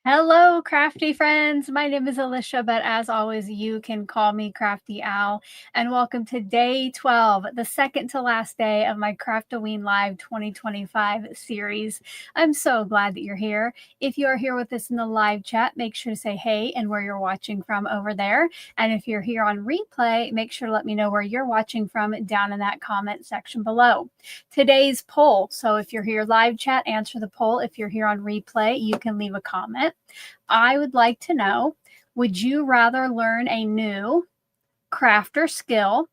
Hello, crafty friends. My name is Alicia, but as always, you can call me Crafty Owl. And welcome to day 12, the second to last day of my Craft-O-Ween Live 2025 series. I'm so glad that you're here. If you are here with us in the live chat, make sure to say hey and where you're watching from over there. And if you're here on replay, make sure to let me know where you're watching from down in that comment section below. Today's poll. So if you're here live chat, answer the poll. If you're here on replay, you can leave a comment. I would like to know, would you rather learn a new craft or skill,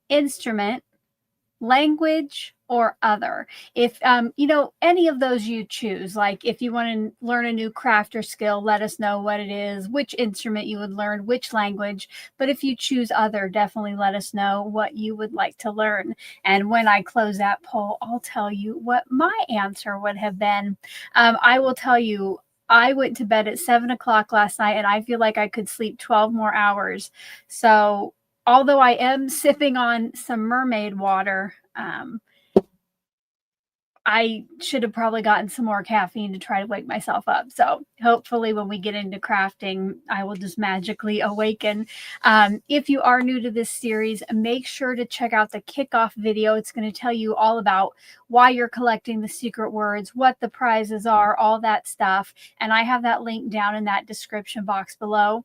instrument, language, or other? If any of those you choose, like if you want to learn a new craft or skill, let us know what it is, which instrument you would learn, which language. But if you choose other, definitely let us know what you would like to learn. And when I close that poll, I'll tell you what my answer would have been. I will tell you, I went to bed at 7 o'clock last night and I feel like I could sleep 12 more hours. So although I am sipping on some mermaid water, I should have probably gotten some more caffeine to try to wake myself up. So hopefully when we get into crafting, I will just magically awaken. If you are new to this series, make sure to check out the kickoff video. It's going to tell you all about why you're collecting the secret words, what the prizes are, all that stuff. And I have that link down in that description box below.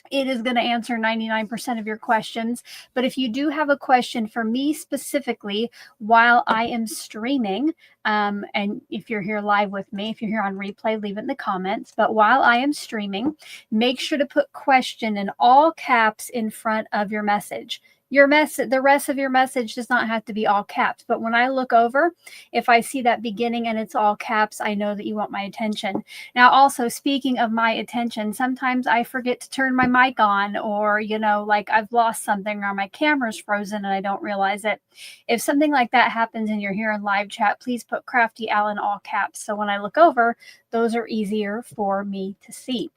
It is going to answer 99% of your questions. But if you do have a question for me specifically while I am streaming, and if you're here live with me, if you're here on replay, leave it in the comments. But while I am streaming, make sure to put question in all caps in front of your message. The rest of your message does not have to be all caps. But when I look over, if I see that beginning and it's all caps, I know that you want my attention. Now, also, speaking of my attention, sometimes I forget to turn my mic on, or, like I've lost something or my camera's frozen and I don't realize it. If something like that happens and you're here in live chat, please put Crafty Al in all caps. So when I look over, those are easier for me to see.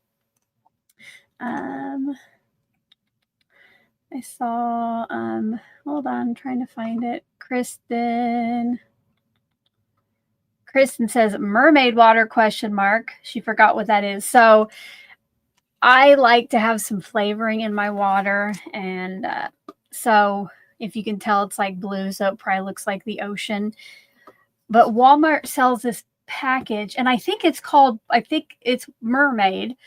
I saw, hold on, I'm trying to find it. Kristen says mermaid water ? She forgot what that is. So I like to have some flavoring in my water. And so if you can tell, it's like blue, so it probably looks like the ocean. But Walmart sells this package, and I think it's mermaid.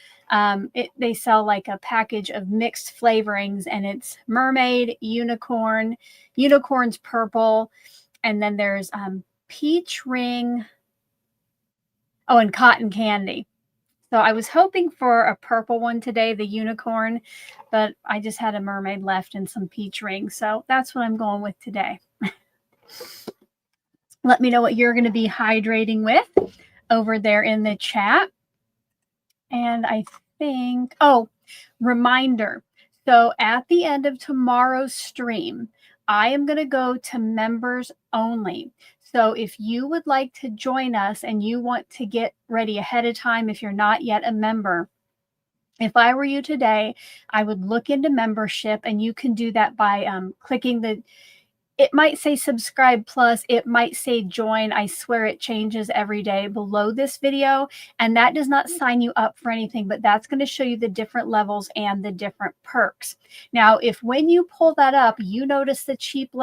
They sell like a package of mixed flavorings, and it's mermaid, unicorn's purple, and then there's peach ring, and cotton candy. So I was hoping for a purple one today, the unicorn, but I just had a mermaid left and some peach rings. So that's what I'm going with today. Let me know what you're going to be hydrating with over there in the chat. And I think, reminder. So at the end of tomorrow's stream, I am going to go to members only. So if you would like to join us and you want to get ready ahead of time, if you're not yet a member, if I were you today, I would look into membership, and you can do that by clicking it might say subscribe plus, it might say join. I swear it changes every day below this video. And that does not sign you up for anything, but that's going to show you the different levels and the different perks. Now, if when you pull that up, you notice the cheapest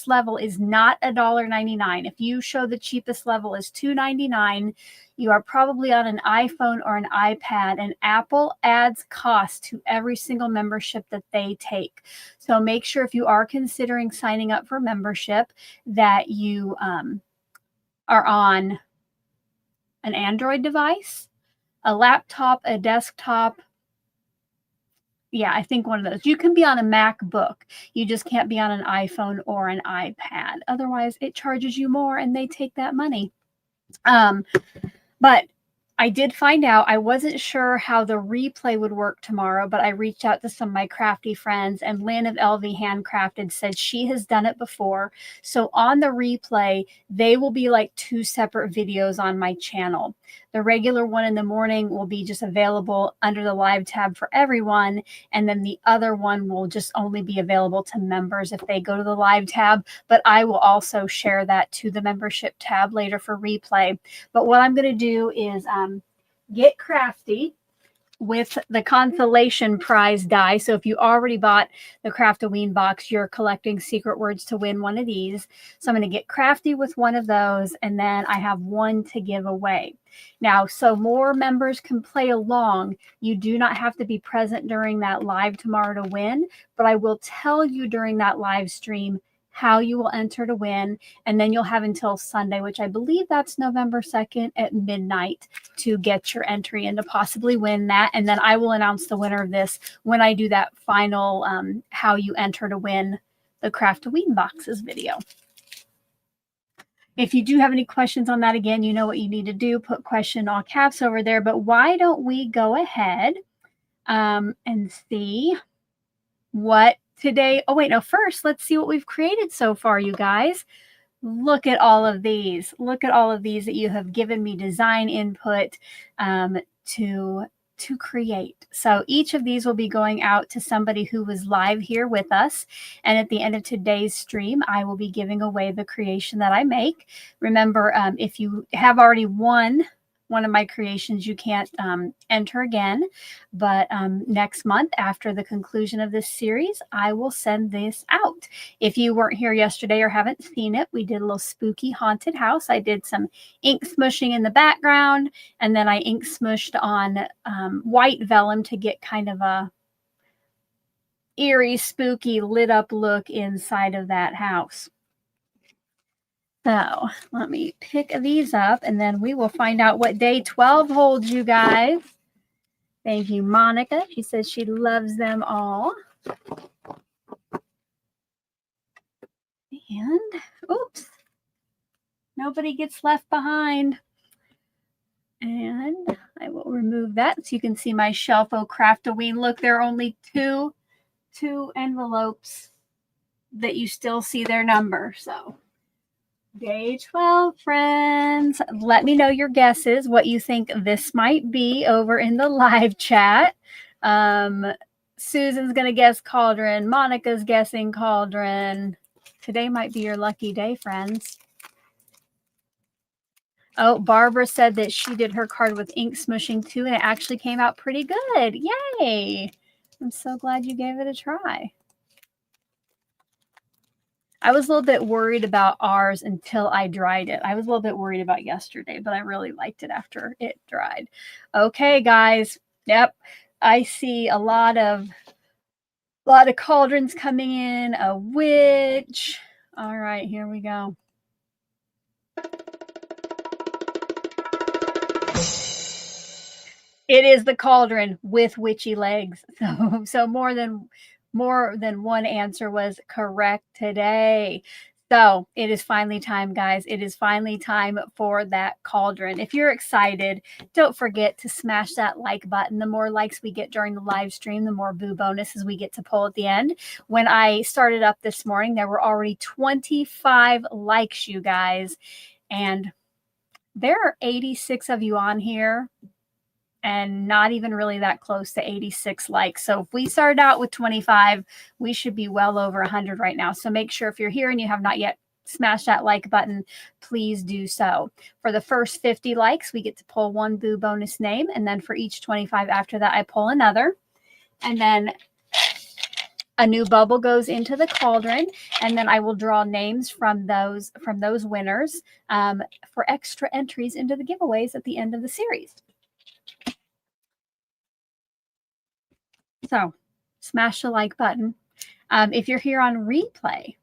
level is not $1.99. If you show the cheapest level is $2.99, you are probably on an iPhone or an iPad, and Apple adds cost to every single membership that they take. So make sure, if you are considering signing up for membership, that you are on an Android device, a laptop, a desktop. Yeah, I think one of those. You can be on a MacBook. You just can't be on an iPhone or an iPad. Otherwise, it charges you more and they take that money. But I did find out, I wasn't sure how the replay would work tomorrow, but I reached out to some of my crafty friends, and Lynn of LV Handcrafted said she has done it before. So on the replay, they will be like two separate videos on my channel. The regular one in the morning will be just available under the live tab for everyone. And then the other one will just only be available to members if they go to the live tab. But I will also share that to the membership tab later for replay. But what I'm going to do is get crafty with the consolation prize die. So if you already bought the Craft-O-Ween box, you're collecting secret words to win one of these. So I'm going to get crafty with one of those, and then I have one to give away. Now, so more members can play along, you do not have to be present during that live tomorrow to win, but I will tell you during that live stream how you will enter to win, and then you'll have until Sunday, which I believe that's November 2nd at midnight, to get your entry in to possibly win that. And then I will announce the winner of this when I do that final how you enter to win the Craft-O-Ween boxes video. If you do have any questions on that, again, you know what you need to do. Put question all caps over there. But why don't we go ahead and see what today. Oh, wait, no, first, let's see what we've created so far, you guys. Look at all of these. Look at all of these that you have given me design input to create. So each of these will be going out to somebody who was live here with us. And at the end of today's stream, I will be giving away the creation that I make. Remember, if you have already won one of my creations, you can't enter again. But next month, after the conclusion of this series, I will send this out. If you weren't here yesterday or haven't seen it, we did a little spooky haunted house. I did some ink smushing in the background, and then I ink smushed on white vellum to get kind of a eerie, spooky, lit up look inside of that house. So let me pick these up, and then we will find out what day 12 holds, you guys. Thank you, Monica. She says she loves them all. And, oops, nobody gets left behind. And I will remove that so you can see my shelf. Oh, Craft-O-Ween. Look, there are only two envelopes that you still see their number. So day 12, friends. Let me know your guesses, what you think this might be over in the live chat. Susan's going to guess cauldron. Monica's guessing cauldron. Today might be your lucky day, friends. Oh, Barbara said that she did her card with ink smushing too, and it actually came out pretty good. Yay! I'm so glad you gave it a try. I was a little bit worried about ours until I dried it. I was a little bit worried about yesterday, but I really liked it after it dried. Okay, guys. Yep. I see a lot of cauldrons coming in. A witch. All right, here we go. It is the cauldron with witchy legs. So more than one answer was correct today. So it is finally time, guys. It is finally time for that cauldron. If you're excited, don't forget to smash that like button. The more likes we get during the live stream, the more boo bonuses we get to pull at the end. When I started up this morning, there were already 25 likes, you guys. And there are 86 of you on here, and not even really that close to 86 likes. So if we started out with 25, we should be well over 100 right now. So make sure if you're here and you have not yet smashed that like button, please do so. For the first 50 likes, we get to pull one boo bonus name. And then for each 25 after that, I pull another. And then a new bubble goes into the cauldron, and then I will draw names from those winners for extra entries into the giveaways at the end of the series. So smash the like button. If you're here on replay,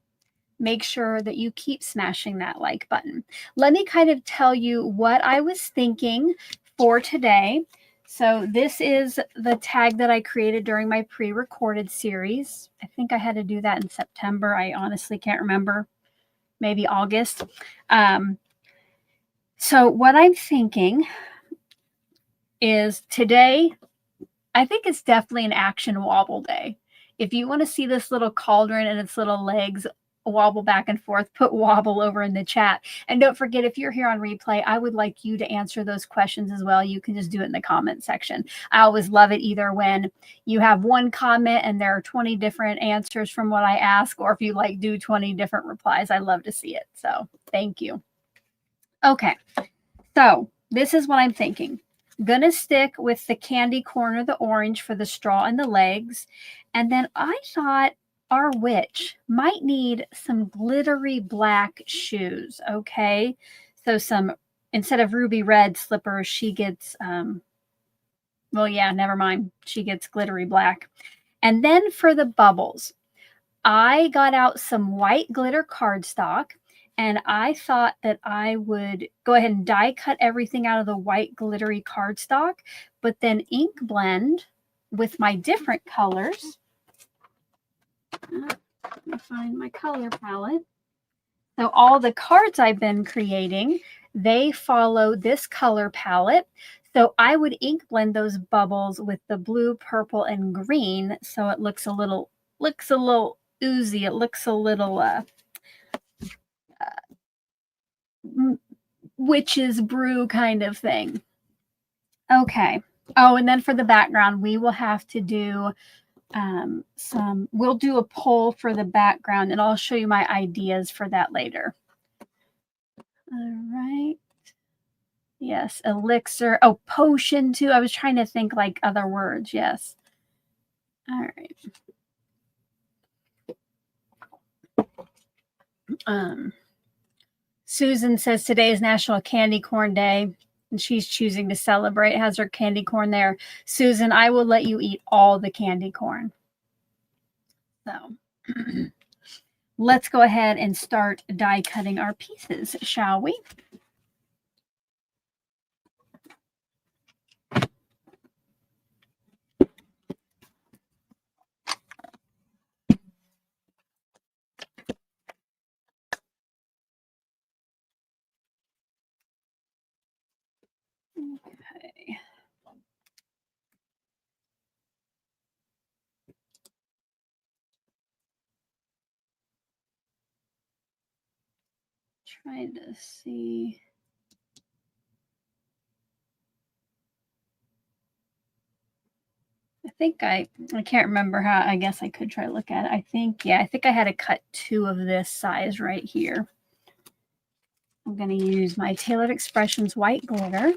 make sure that you keep smashing that like button. Let me kind of tell you what I was thinking for today. So this is the tag that I created during my pre-recorded series. I think I had to do that in September. I honestly can't remember. Maybe August. So what I'm thinking is today, I think it's definitely an action wobble day. If you want to see this little cauldron and its little legs wobble back and forth, put wobble over in the chat. And don't forget, if you're here on replay, I would like you to answer those questions as well. You can just do it in the comment section. I always love it either when you have one comment and there are 20 different answers from what I ask, or if you like do 20 different replies. I love to see it. So thank you. Okay. So this is what I'm thinking. Gonna stick with the candy corn or the orange for the straw and the legs. And then I thought our witch might need some glittery black shoes, okay? So some, instead of ruby red slippers, she gets, well, yeah, never mind. She gets glittery black. And then for the bubbles, I got out some white glitter cardstock, and I thought that I would go ahead and die cut everything out of the white glittery cardstock, but then ink blend with my different colors. Let me find my color palette. So all the cards I've been creating, they follow this color palette. So I would ink blend those bubbles with the blue, purple, and green, so it looks a little oozy. It looks a little witch's brew kind of thing. Okay. Oh, and then for the background, we will have to do we'll do a poll for the background, and I'll show you my ideas for that later. All right. Yes, elixir. Oh, potion too. I was trying to think like other words. Yes. All right. Susan says today is National Candy Corn Day, and she's choosing to celebrate. Has her candy corn there. Susan, I will let you eat all the candy corn. So let's go ahead and start die cutting our pieces, shall we? Okay. Trying to see. I think I can't remember how. I guess I could try to look at it. I think I had to cut 2 of this size right here. I'm going to use my Tailored Expressions white glitter.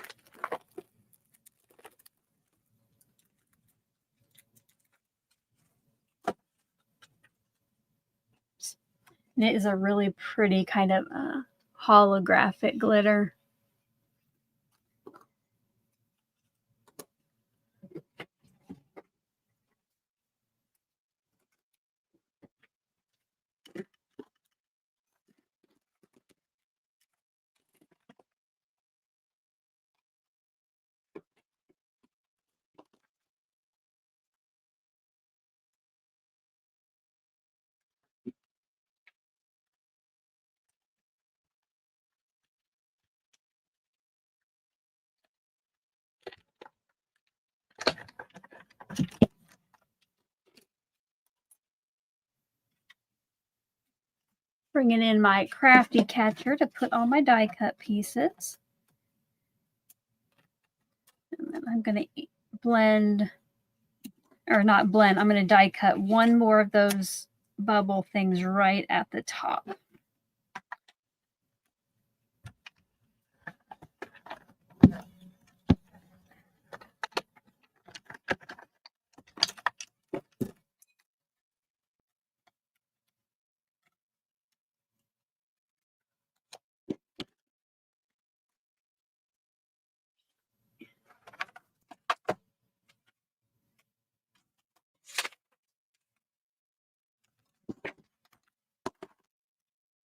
And it is a really pretty kind of holographic glitter. Bringing in my crafty catcher to put all my die cut pieces. And then I'm going to blend, or not blend, I'm going to die cut 1 more of those bubble things right at the top.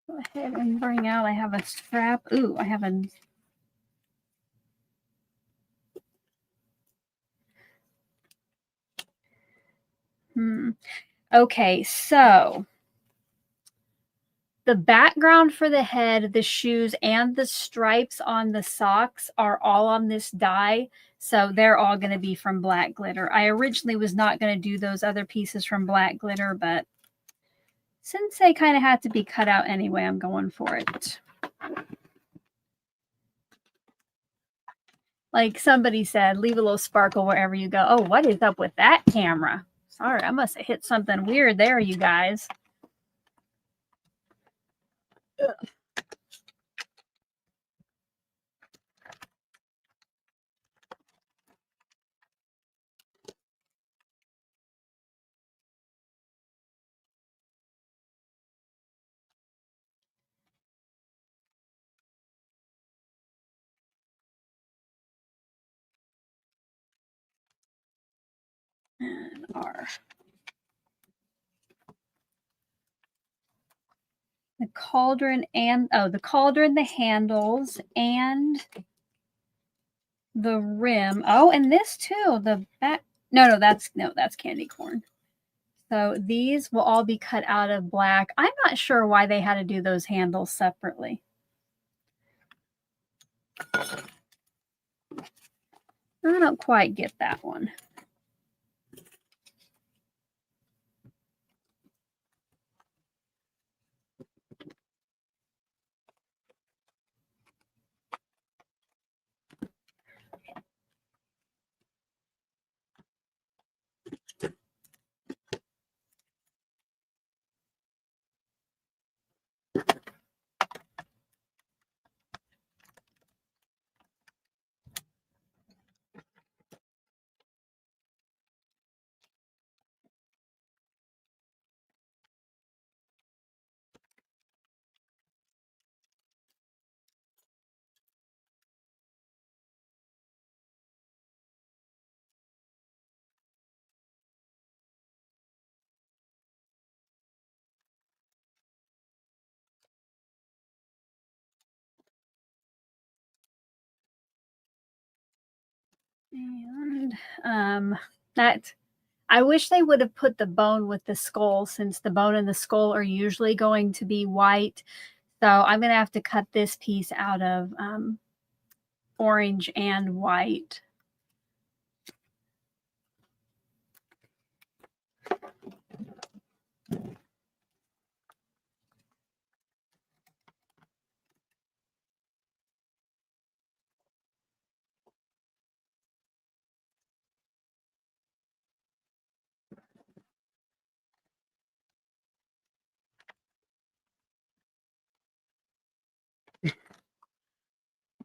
Go ahead and bring out, I have a scrap. Ooh, I have a Okay, so the background for the head, the shoes, and the stripes on the socks are all on this die. So they're all going to be from black glitter. I originally was not going to do those other pieces from black glitter, but since they kind of had to be cut out anyway, I'm going for it. Like somebody said, leave a little sparkle wherever you go. Oh, what is up with that camera? Sorry, I must have hit something weird there, you guys. Ugh. And R. The cauldron and, oh, the cauldron, the handles, and the rim. Oh, and this too, the back. No, that's candy corn. So these will all be cut out of black. I'm not sure why they had to do those handles separately. I don't quite get that one. And that, I wish they would have put the bone with the skull, since the bone and the skull are usually going to be white. So I'm going to have to cut this piece out of orange and white.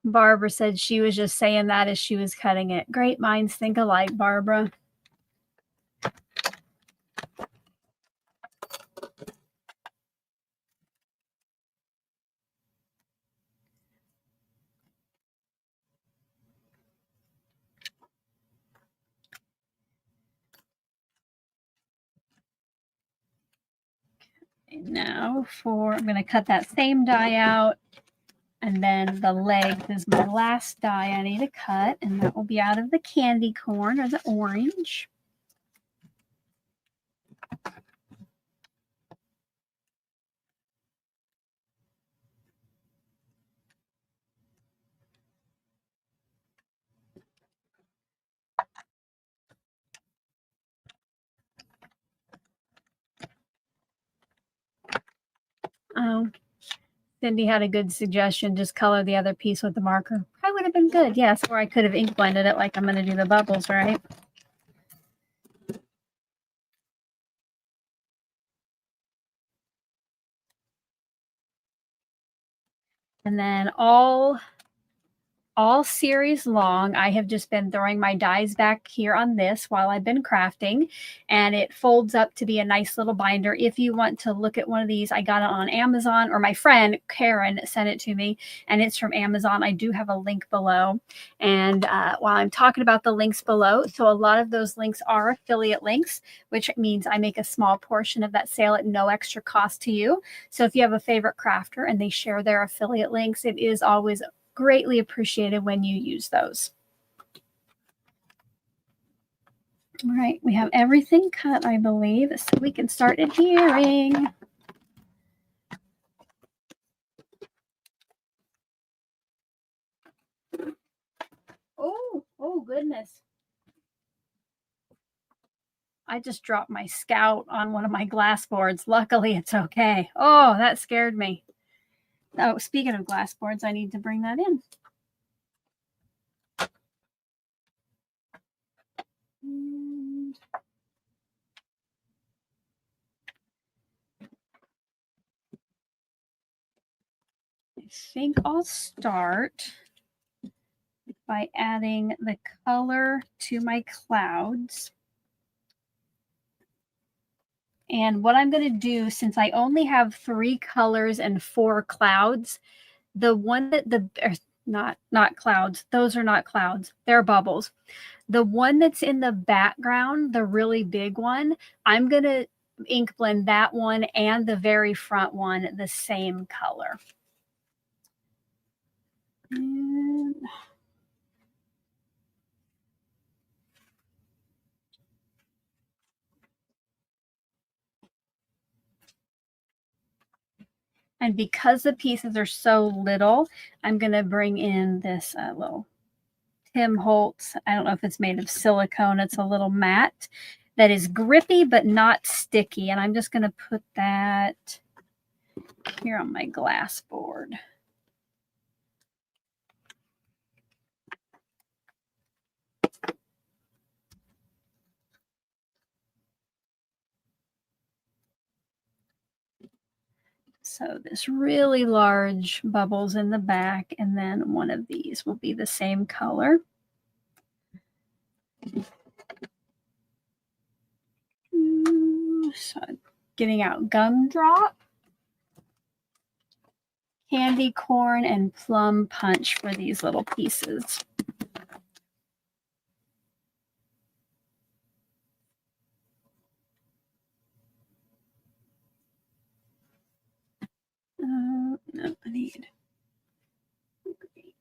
Barbara said she was just saying that as she was cutting it. Great minds think alike, Barbara. Now I'm going to cut that same die out, and then the legs is my last die I need to cut, and that will be out of the candy corn or the orange. Oh, Cindy had a good suggestion. Just color the other piece with the marker. Probably would have been good, yes. Or I could have ink blended it like I'm going to do the bubbles, right? And then all series long, I have just been throwing my dies back here on this while I've been crafting, and it folds up to be a nice little binder. If you want to look at one of these, I got it on Amazon, or my friend Karen sent it to me, and it's from Amazon. I do have a link below. And while I'm talking about the links below, so a lot of those links are affiliate links, which means I make a small portion of that sale at no extra cost to you. So if you have a favorite crafter and they share their affiliate links, it is always greatly appreciated when you use those. All right, we have everything cut, I believe, so we can start adhering. Oh goodness. I just dropped my Scout on one of my glass boards. Luckily, it's okay. Oh, that scared me. Oh, speaking of glass boards, I need to bring that in. And I think I'll start by adding the color to my clouds. And what I'm going to do, since I only have 3 colors and 4 clouds, the one that Not clouds. Those are not clouds. They're bubbles. The one that's in the background, the really big one, I'm going to ink blend that one and the very front one the same color. And because the pieces are so little, I'm going to bring in this little Tim Holtz. I don't know if it's made of silicone. It's a little matte that is grippy but not sticky. And I'm just going to put that here on my glass board. So this really large bubbles in the back, and then one of these will be the same color. So getting out Gumdrop, candy corn, and plum punch for these little pieces. No, I need green.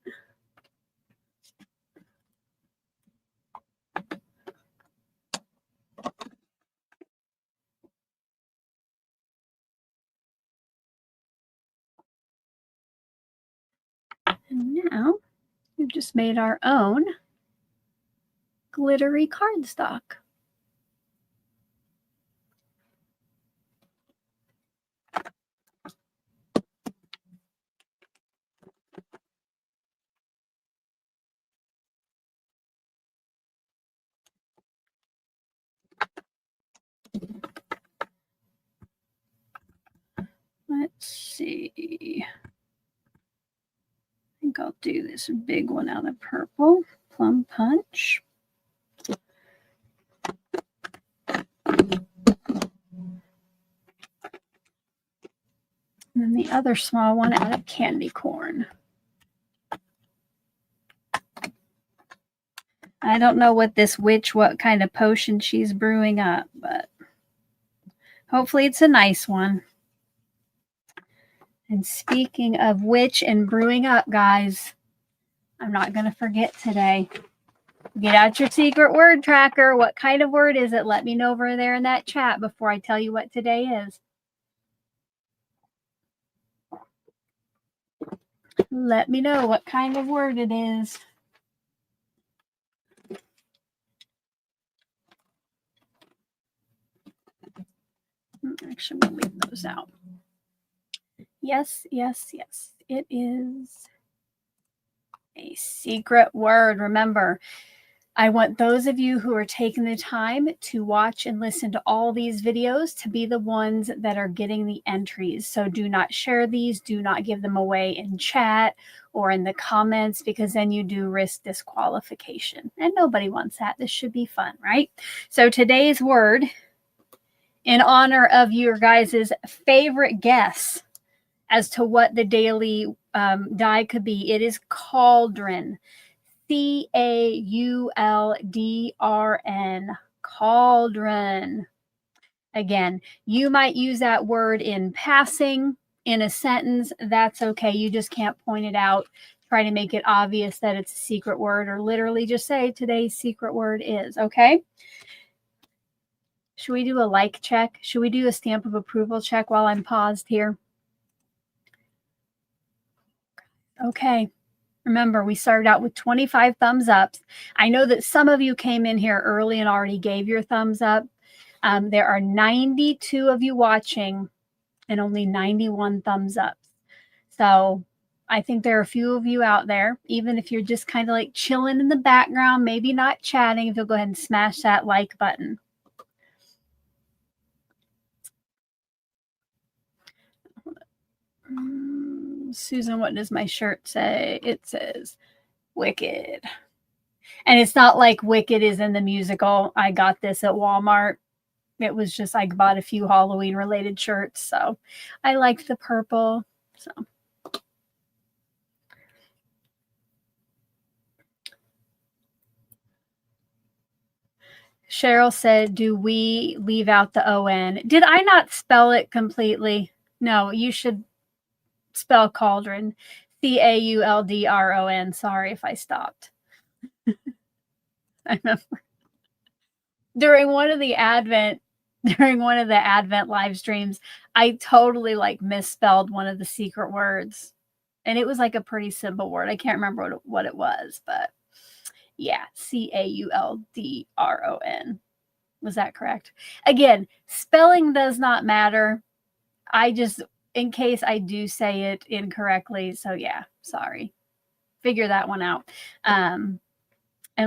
And now we've just made our own glittery cardstock. Let's see. I think I'll do this big one out of purple, plum punch. And then the other small one out of candy corn. I don't know what this witch, what kind of potion she's brewing up, but hopefully it's a nice one. And speaking of witch and brewing up, guys, I'm not going to forget today. Get out your secret word tracker. What kind of word is it? Let me know over there in that chat before I tell you what today is. Let me know what kind of word it is. Actually, we'll leave those out. Yes, yes, yes. It is a secret word. Remember, I want those of you who are taking the time to watch and listen to all these videos to be the ones that are getting the entries. So do not share these. Do not give them away in chat or in the comments, because then you do risk disqualification. And nobody wants that. This should be fun, right? So today's word, in honor of your guys' favorite guess as to what the daily die could be, it is cauldron. CAULDRN, cauldron. Again, you might use that word in passing in a sentence. That's okay. You just can't point it out. Try to make it obvious that it's a secret word, or literally just say today's secret word is, okay? Should we do a like check? Should we do a stamp of approval check while I'm paused here? Okay. Remember, we started out with 25 thumbs ups. I know that some of you came in here early and already gave your thumbs up. There are 92 of you watching and only 91 thumbs ups. So I think there are a few of you out there, even if you're just kind of like chilling in the background, maybe not chatting, if you'll go ahead and smash that like button. Susan, what does my shirt say? It says Wicked. And it's not like Wicked is in the musical. I got this at Walmart. It was just, I bought a few Halloween related shirts. So I liked the purple. So Cheryl said, do we leave out the O-N? Did I not spell it completely? No, you should spell cauldron. Cauldron. Sorry if I stopped. I remember during one of the Advent live streams, I totally like misspelled one of the secret words. And it was like a pretty simple word. I can't remember what it was, but yeah, Cauldron. Was that correct? Again, spelling does not matter. I just, in case I do say it incorrectly. So yeah, sorry. Figure that one out. And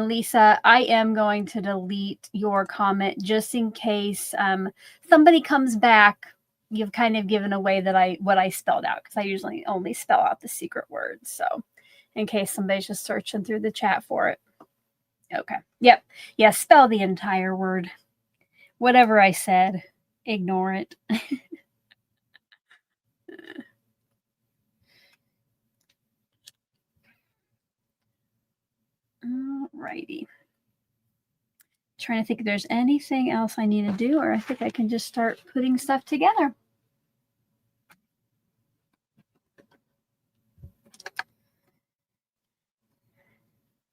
Lisa, I am going to delete your comment just in case somebody comes back. You've kind of given away what I spelled out, because I usually only spell out the secret words. So in case somebody's just searching through the chat for it. Okay. Yep. Yeah, spell the entire word. Whatever I said, ignore it. Alrighty. Trying to think if there's anything else I need to do, or I think I can just start putting stuff together.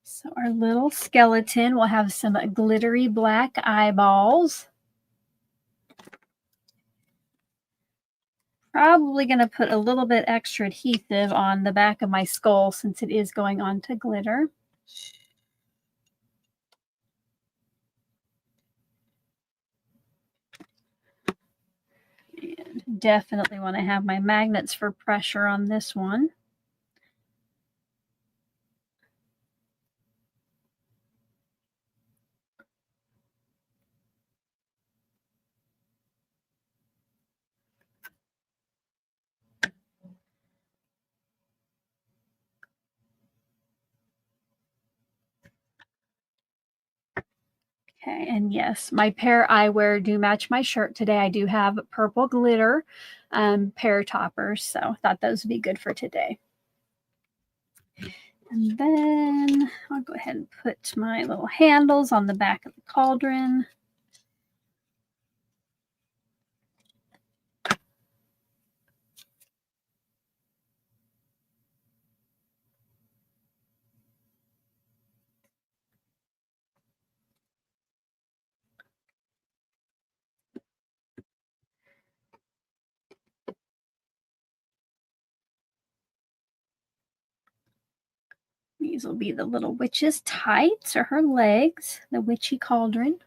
So our little skeleton will have some glittery black eyeballs. Probably going to put a little bit extra adhesive on the back of my skull since it is going on to glitter. And definitely want to have my magnets for pressure on this one. Okay, and yes, my pear eyewear do match my shirt today. I do have purple glitter pear toppers, so I thought those would be good for today. And then I'll go ahead and put my little handles on the back of the cauldron. These will be the little witch's tights, or her legs, the witchy cauldron.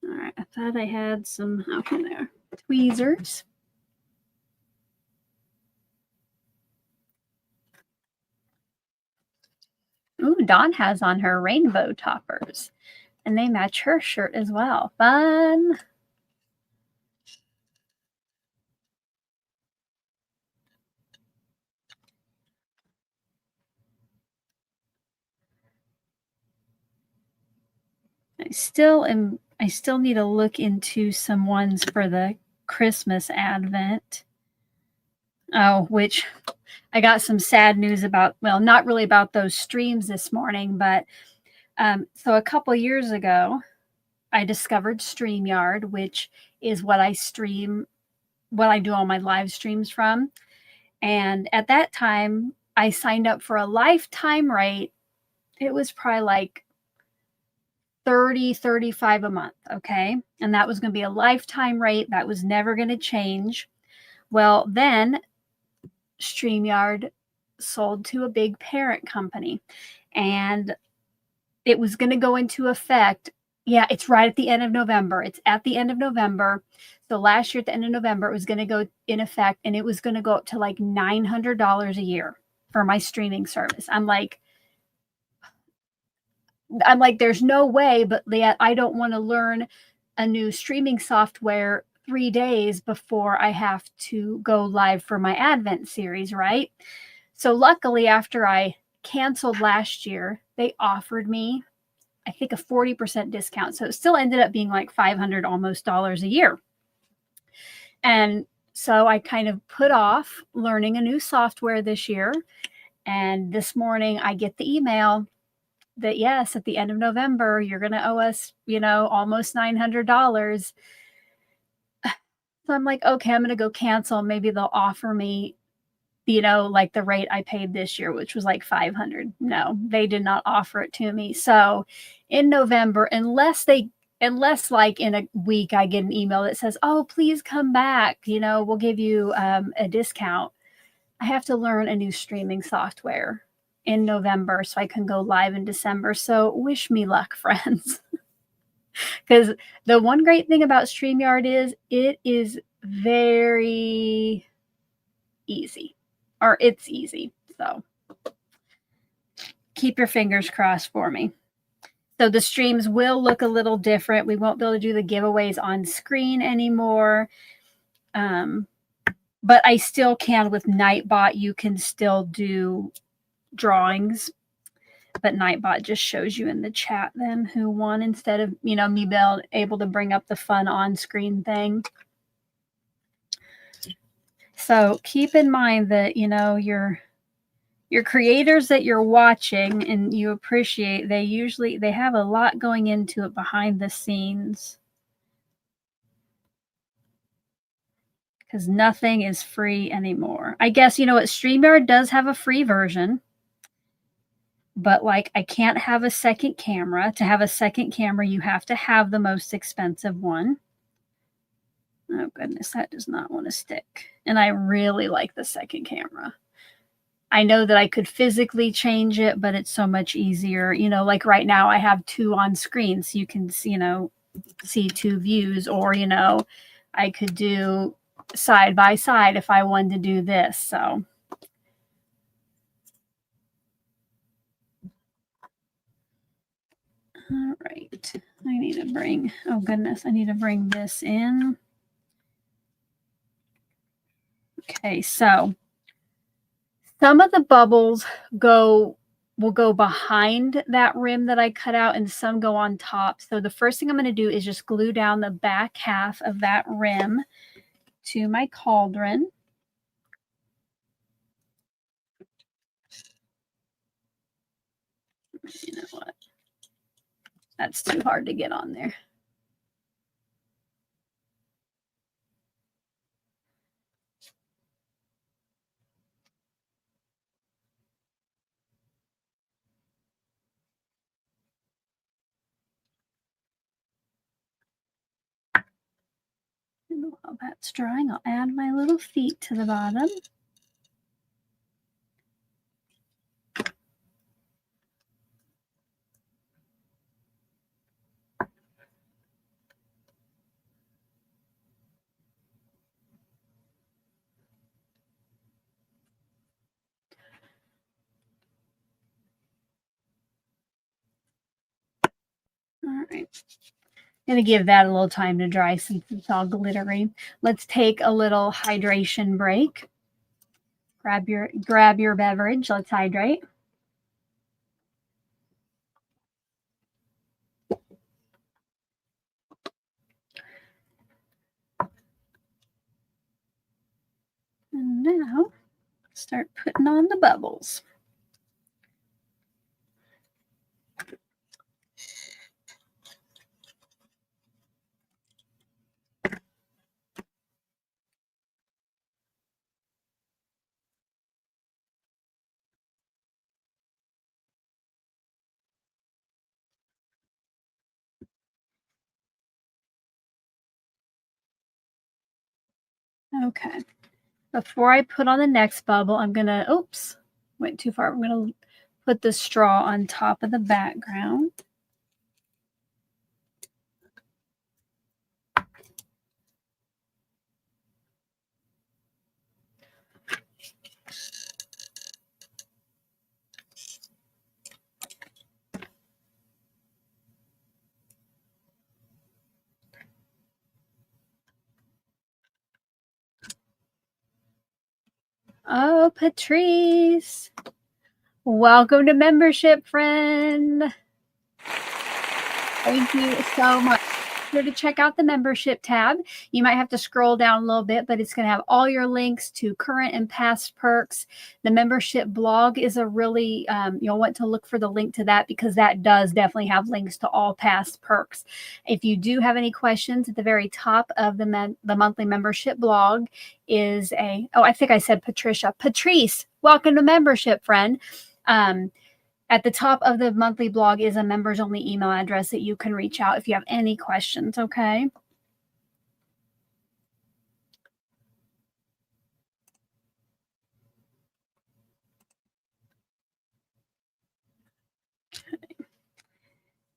All right, I thought I had some, okay, there, tweezers. Ooh, Dawn has on her rainbow toppers, and they match her shirt as well. Fun. I still need to look into some ones for the Christmas Advent. Oh, which I got some sad news about. Well, not really about those streams this morning, but so a couple years ago, I discovered StreamYard, which is what I do all my live streams from. And at that time, I signed up for a lifetime rate. It was probably like $30, $35 a month, okay? And that was going to be a lifetime rate. That was never going to change. Well, then StreamYard sold to a big parent company, and it was going to go into effect. Yeah, it's right at the end of November. It's at the end of November. So last year at the end of November, it was going to go in effect, and it was going to go up to like $900 a year for my streaming service. I'm like, there's no way, but yet I don't want to learn a new streaming software 3 days before I have to go live for my Advent series, right? So luckily, after I canceled last year, they offered me, I think, a 40% discount. So it still ended up being like $500 almost a year. And So I kind of put off learning a new software this year. And this morning I get the email that, yes, at the end of November, you're going to owe us, almost $900. So I'm like, okay, I'm going to go cancel. Maybe they'll offer me, like the rate I paid this year, which was like $500. No, they did not offer it to me. So in November, unless like in a week I get an email that says, oh, please come back, we'll give you a discount, I have to learn a new streaming software in November so I can go live in December. So wish me luck, friends. Because the one great thing about StreamYard is it is very easy, or it's easy. So keep your fingers crossed for me. So the streams will look a little different. We won't be able to do the giveaways on screen anymore. But I still can with Nightbot. You can still do drawings. But Nightbot just shows you in the chat then who won instead of, me being able to bring up the fun on-screen thing. So keep in mind that, your creators that you're watching and you appreciate, they have a lot going into it behind the scenes. Because nothing is free anymore. I guess, what, StreamYard does have a free version. But like, I can't have a second camera. To have a second camera, you have to have the most expensive one. Oh goodness, that does not want to stick. And I really like the second camera. I know that I could physically change it, but it's so much easier. Like right now I have two on screen, so you can, see two views, or, I could do side by side if I wanted to do this. So all right, I need to bring, oh goodness, I need to bring this in. Okay, so some of the bubbles will go behind that rim that I cut out, and some go on top. So the first thing I'm going to do is just glue down the back half of that rim to my cauldron. You know what? That's too hard to get on there. And while that's drying, I'll add my little feet to the bottom. All right. I'm going to give that a little time to dry since it's all glittery. Let's take a little hydration break. Grab your beverage. Let's hydrate. And now start putting on the bubbles. Okay. Before I put on the next bubble, I'm going to, oops, went too far. I'm going to put the straw on top of the background. Oh, Patrice. Welcome to membership, friend. Thank you so much. sure to check out the membership tab. You might have to scroll down a little bit, but it's going to have all your links to current and past perks. The membership blog is a really, you'll want to look for the link to that because that does definitely have links to all past perks. If you do have any questions, at the very top of the monthly membership blog is I think I said Patricia. Patrice, welcome to membership, friend. At the top of the monthly blog is a members only email address that you can reach out if you have any questions, okay?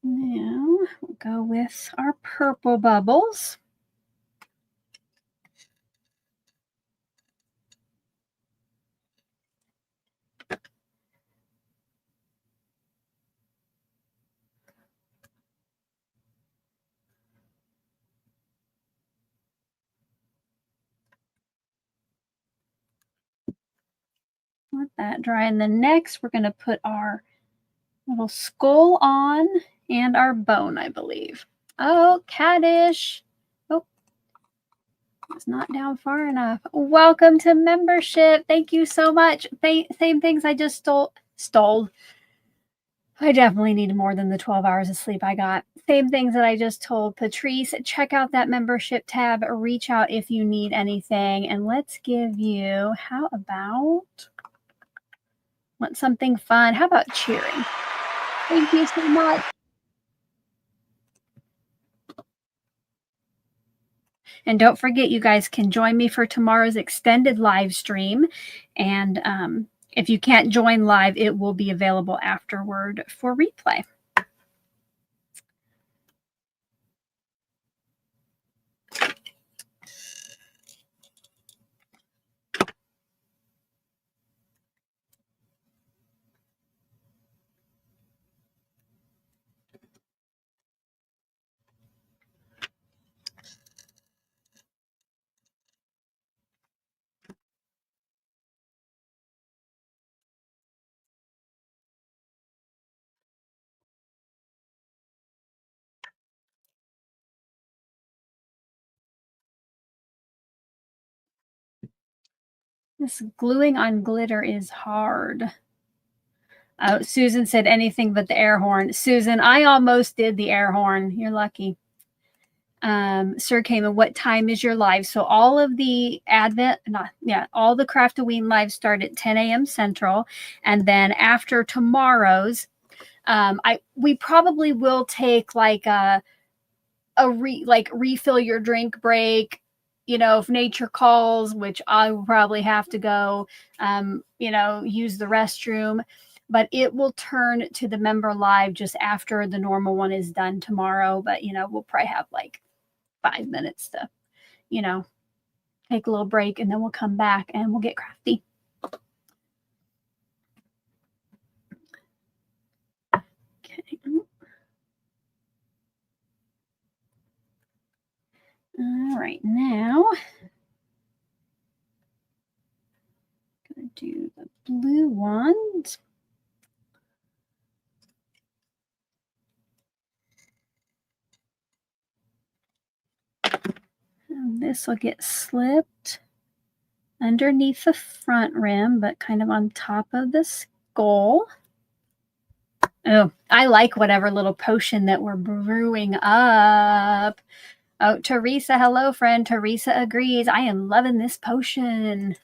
Now we'll go with our purple bubbles. Let that dry. And then next we're going to put our little skull on and our bone, I believe. Oh, Caddish. Oh, it's not down far enough. Welcome to membership. Thank you so much. Same things I just stole. I definitely need more than the 12 hours of sleep I got. Same things that I just told Patrice. Check out that membership tab. Reach out if you need anything. And let's give you, how about, want something fun? How about cheering? Thank you so much. And don't forget, you guys can join me for tomorrow's extended live stream. And if you can't join live, it will be available afterward for replay. This gluing on glitter is hard. Susan said anything but the air horn. Susan, I almost did the air horn. You're lucky. Sir Kamen, what time is your live? So all of the all the Craft-O-Ween lives start at 10 a.m. Central. And then after tomorrow's, we probably will take like a refill your drink break, you know, if nature calls, which I will probably have to go, you know, use the restroom, but it will turn to the member live just after the normal one is done tomorrow. But, you know, we'll probably have like 5 minutes to, you know, take a little break and then we'll come back and we'll get crafty. Okay. All right, now I'm going to do the blue ones. And this will get slipped underneath the front rim, but kind of on top of the skull. Oh, I like whatever little potion that we're brewing up. Oh, Teresa, hello, friend. Teresa agrees. I am loving this potion.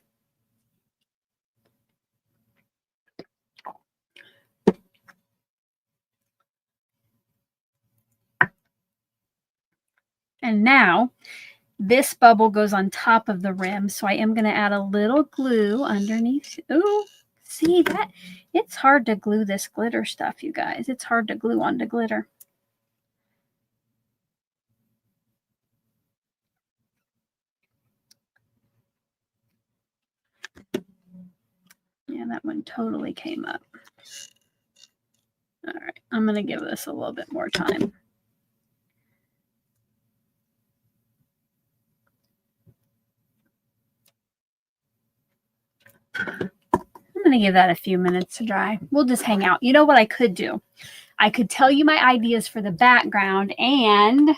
And now this bubble goes on top of the rim. So I am going to add a little glue underneath. Ooh, see that? It's hard to glue this glitter stuff, you guys. It's hard to glue onto glitter. Yeah, that one totally came up. All right, I'm going to give this a little bit more time. I'm going to give that a few minutes to dry. We'll just hang out. You know what I could do? I could tell you my ideas for the background and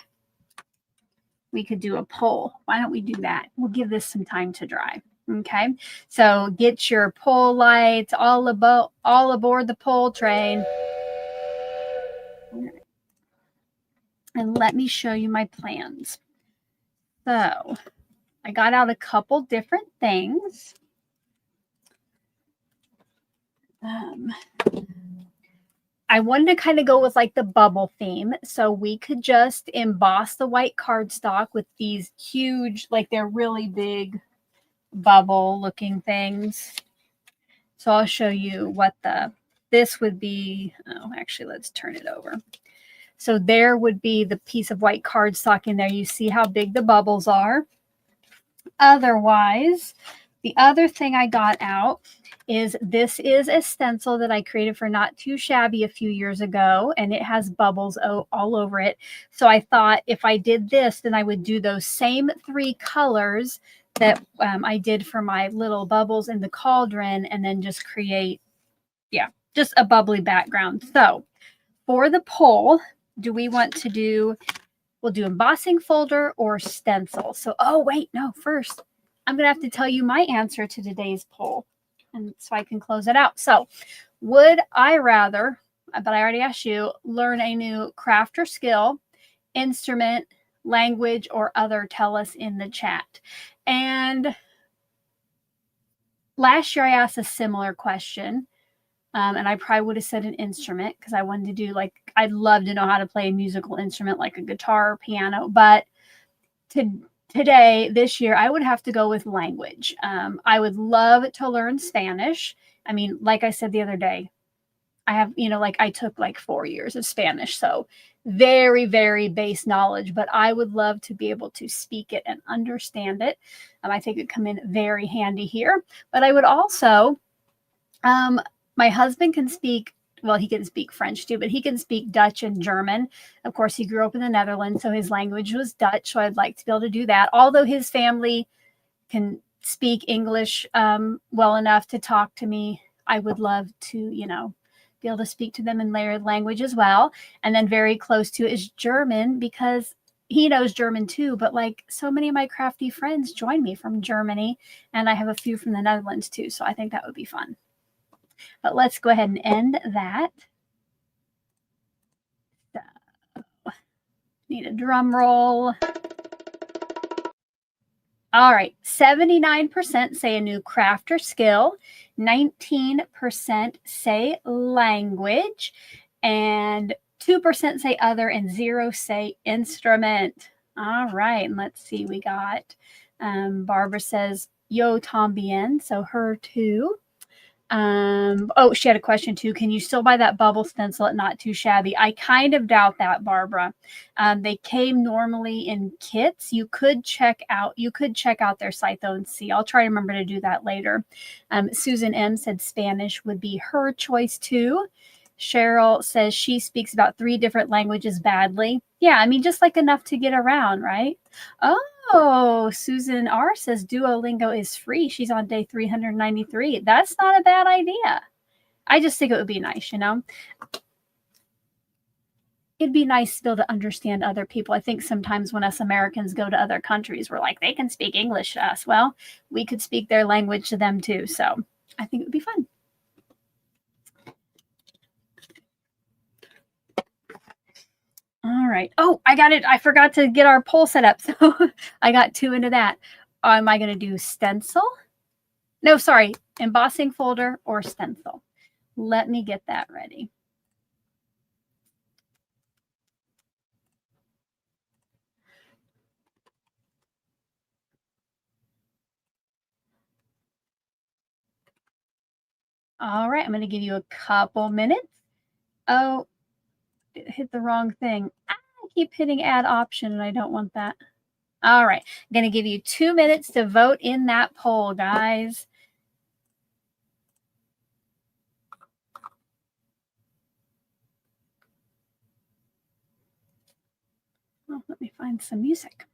we could do a poll. Why don't we do that? We'll give this some time to dry. Okay, so get your pole lights all aboard the pole train. And let me show you my plans. So I got out a couple different things. I wanted to kind of go with like the bubble theme. So we could just emboss the white cardstock with these huge, like they're really big bubble looking things. So I'll show you what this would be. Oh, actually, let's turn it over. So there would be the piece of white cardstock in there. You see how big the bubbles are. Otherwise, the other thing I got out is this is a stencil that I created for Not Too Shabby a few years ago, and it has bubbles all over it. So I thought if I did this, then I would do those same 3 colors that I did for my little bubbles in the cauldron, and then just create, yeah, just a bubbly background. So for the poll, do we want to do, we'll do embossing folder or stencil. So, oh, wait, no, first I'm going to have to tell you my answer to today's poll, and so I can close it out. So would I rather, but I already asked you, learn a new craft or skill, instrument, language, or other? Tell us in the chat. And last year I asked a similar question. And I probably would have said an instrument because I wanted to do, like, I'd love to know how to play a musical instrument like a guitar or piano. But today, this year, I would have to go with language. I would love to learn Spanish. I mean, like I said the other day, I have, like I took like 4 years of Spanish. So very, very base knowledge, but I would love to be able to speak it and understand it. I think it'd come in very handy here. But I would also, my husband can speak, well, he can speak French too, but he can speak Dutch and German. Of course, he grew up in the Netherlands, so his language was Dutch. So I'd like to be able to do that. Although his family can speak English well enough to talk to me, I would love to, be able to speak to them in their language as well. And then very close to it is German, because he knows German too, but like so many of my crafty friends join me from Germany, and I have a few from the Netherlands too. So I think that would be fun. But let's go ahead and end that. So, need a drum roll. All right, 79% say a new craft or skill, 19% say language, and 2% say other, and 0 say instrument. All right, and let's see, we got Barbara says, yo tambien, so her too. Oh, she had a question too. Can you still buy that bubble stencil at Not Too Shabby? I kind of doubt that, Barbara. They came normally in kits. You could check out their site though and see. I'll try to remember to do that later. Susan M said Spanish would be her choice too. Cheryl says she speaks about 3 different languages badly. Yeah, I mean, just like enough to get around, right? Oh, Susan R says Duolingo is free. She's on day 393. That's not a bad idea. I just think it would be nice, It'd be nice to be able to understand other people. I think sometimes when us Americans go to other countries, we're like, they can speak English to us. Well, we could speak their language to them too. So I think it would be fun. All right. Oh, I got it. I forgot to get our poll set up. So I got 2 into that. Am I going to do stencil? No, sorry. Embossing folder or stencil. Let me get that ready. All right. I'm going to give you a couple minutes. Oh, hit the wrong thing. I keep hitting add option and I don't want that. All right. I'm going to give you 2 minutes to vote in that poll, guys. Oh, let me find some music.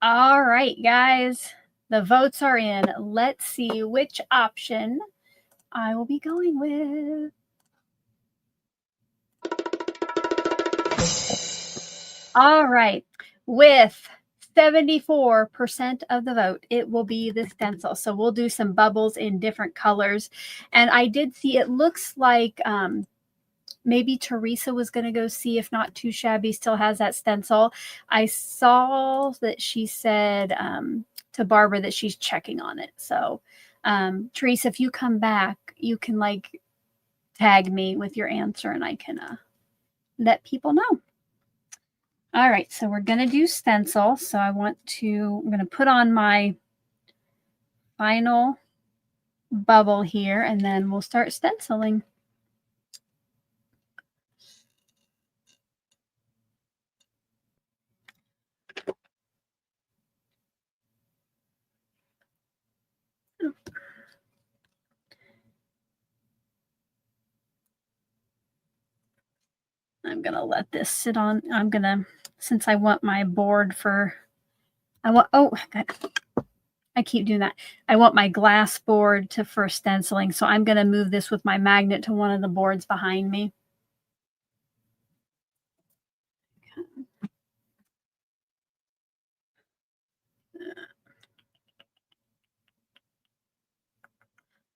All right, guys, the votes are in. Let's see which option I will be going with. All right, with 74% of the vote, it will be the stencil. So we'll do some bubbles in different colors. And I did see, it looks like maybe Teresa was going to go see if Not Too Shabby still has that stencil. I saw that she said to Barbara that she's checking on it. So Teresa, if you come back, you can like tag me with your answer and I can let people know. All right, so we're going to do stencil. So I'm going to put on my final bubble here and then we'll start stenciling. I'm going to let this sit on. I'm going to, since I want my board for, oh, God. I keep doing that. I want my glass board for stenciling. So I'm going to move this with my magnet to one of the boards behind me.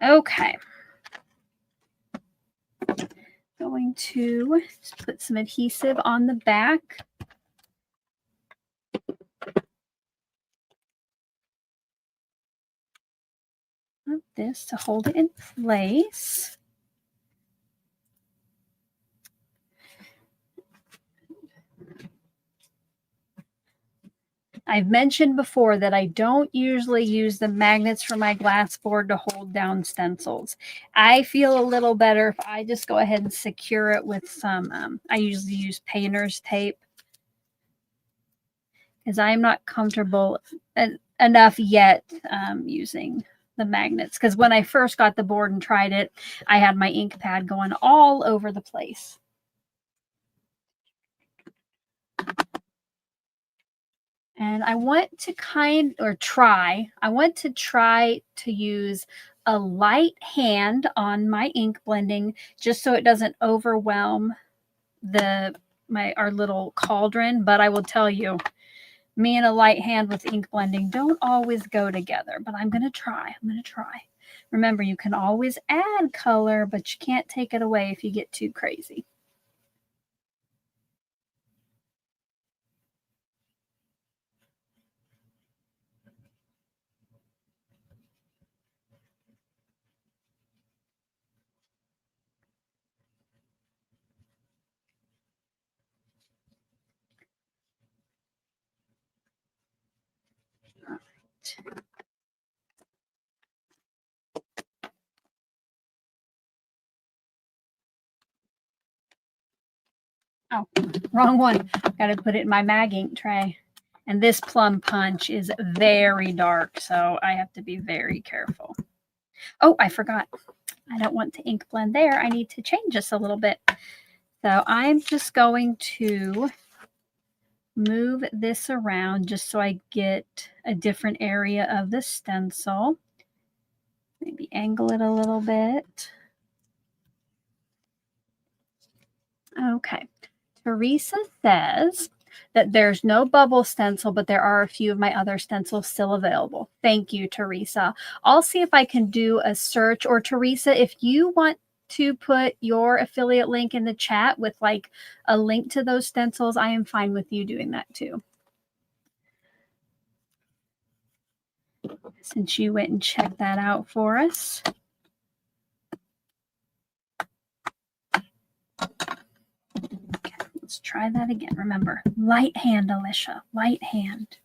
Okay. Going to just put some adhesive on the back. Of this to hold it in place. I've mentioned before that I don't usually use the magnets for my glass board to hold down stencils. I feel a little better if I just go ahead and secure it with some, I usually use painter's tape because I'm not comfortable enough yet using the magnets. Because when I first got the board and tried it, I had my ink pad going all over the place. And I want to try to use a light hand on my ink blending just so it doesn't overwhelm our little cauldron. But I will tell you, me and a light hand with ink blending don't always go together, but I'm going to try. Remember, you can always add color, but you can't take it away if you get too crazy. Oh, wrong one. Got to put it in my mag ink tray. And this Plum punch is very dark, so I have to be very careful. Oh, I forgot. I don't want to ink blend there. I need to change this a little bit. So I'm just going to move this around just so I get a different area of the stencil. Maybe angle it a little bit. Okay. Teresa says that there's no bubble stencil, but there are a few of my other stencils still available. Thank you, Teresa. I'll see if I can do a search. Or Teresa, if you want to put your affiliate link in the chat with like a link to those stencils, I am fine with you doing that too. Since you went and checked that out for us. Okay, let's try that again. Remember, light hand, Alicia, light hand.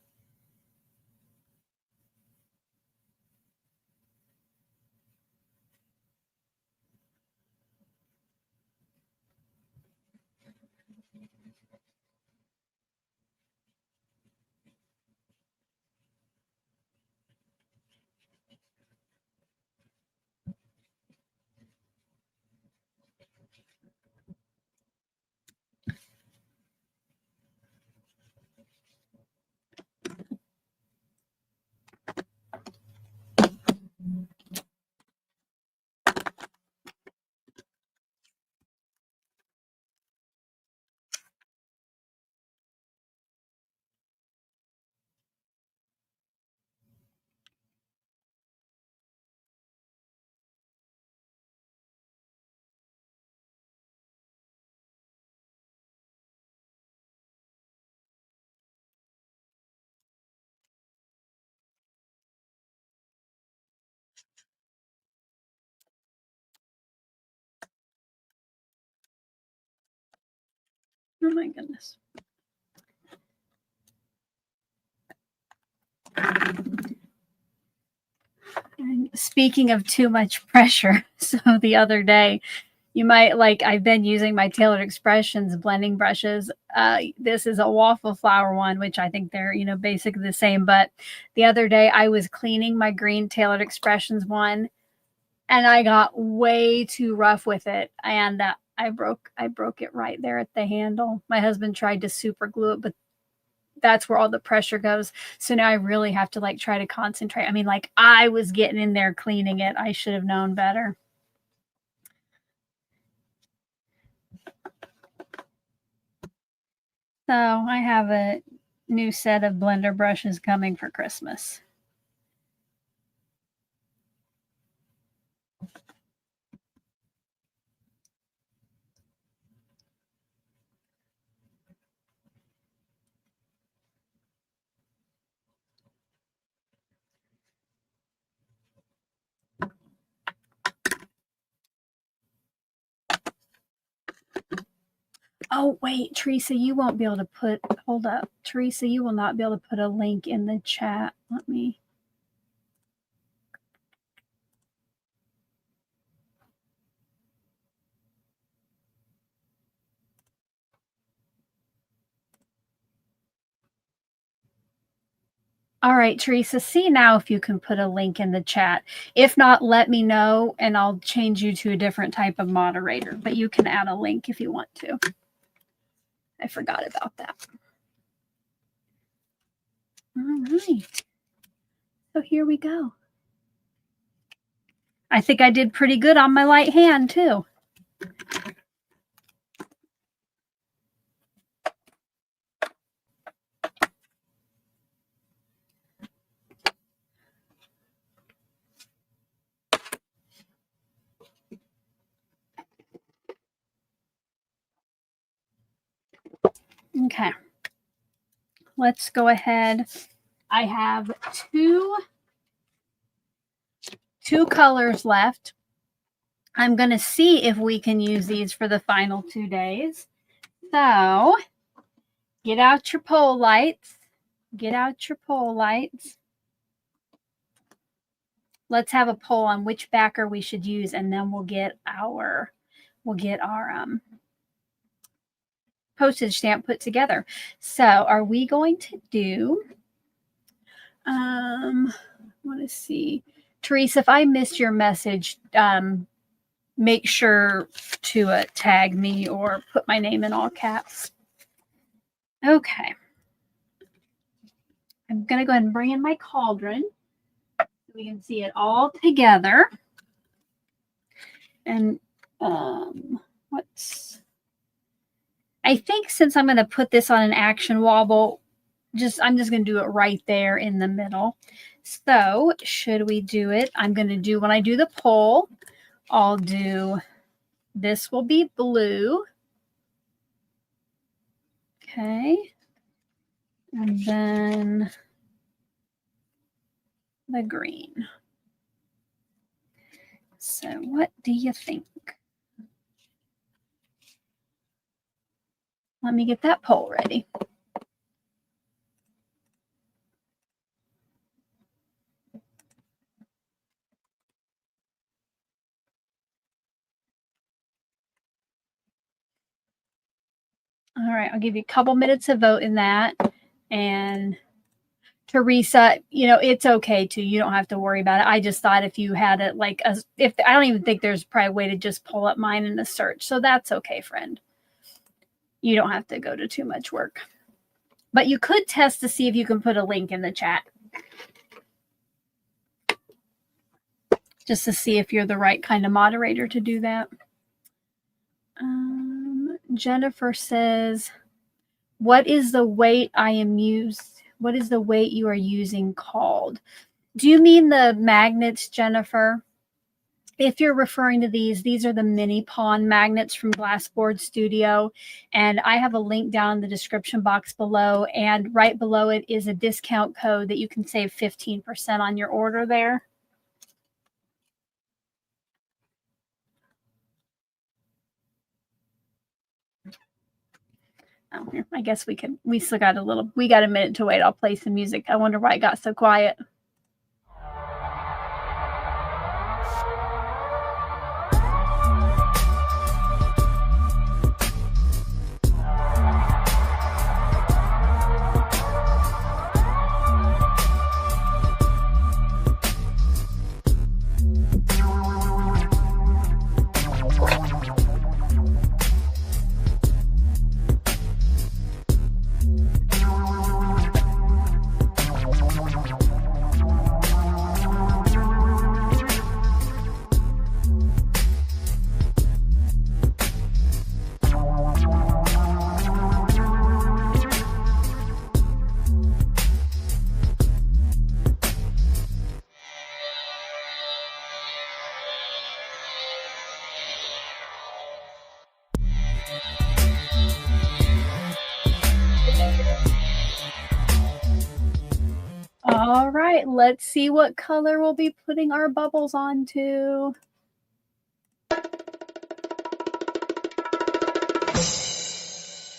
Oh my goodness. And speaking of too much pressure, so the other day, you might like, I've been using my Tailored Expressions blending brushes. This is a waffle flower one, which I think they're, you know, basically the same. But the other day I was cleaning my green Tailored Expressions one and I got way too rough with it. And I broke it right there at the handle. My husband tried to super glue it, but that's where all the pressure goes. So now I really have to like try to concentrate. I mean, like I was getting in there cleaning it. I should have known better. So I have a new set of blender brushes coming for Christmas. Oh, wait, Teresa, you won't be able to put, hold up. Teresa, you will not be able to put a link in the chat. Let me. All right, Teresa, see now if you can put a link in the chat. If not, let me know and I'll change you to a different type of moderator, but you can add a link if you want to. I forgot about that. All right. So here we go. I think I did pretty good on my light hand too. Okay. Let's go ahead. I have two colors left. I'm going to see if we can use these for the final 2 days. So get out your pole lights. Get out your pole lights. Let's have a poll on which backer we should use, and then we'll get our postage stamp put together. So are we going to do, I want to see. Teresa, if I missed your message, make sure to tag me or put my name in all caps. Okay. I'm going to go ahead and bring in my cauldron so we can see it all together. And I think since I'm going to put this on an action wobble, I'm just going to do it right there in the middle. So should we do it? I'm going to do, when I do the poll, I'll do This will be blue. Okay. And then the green. So what do you think? Let me get that poll ready. All right, I'll give you a couple minutes to vote in that. And Teresa, you know, it's okay too. You don't have to worry about it. I just thought if you had it like, if I don't even think there's probably a way to just pull up mine in a search. So that's okay, friend. You don't have to go to too much work. But you could test to see if you can put a link in the chat. Just to see if you're the right kind of moderator to do that. Jennifer says, what is the weight what is the weight you are using called? Do you mean the magnets, Jennifer? If you're referring to these are the mini pawn magnets from Glassboard Studio. And I have a link down in the description box below. And right below it is a discount code that you can save 15% on your order there. Oh, here, I guess we still got we got a minute to wait. I'll play some music. I wonder why it got so quiet. All right, let's see what color we'll be putting our bubbles onto.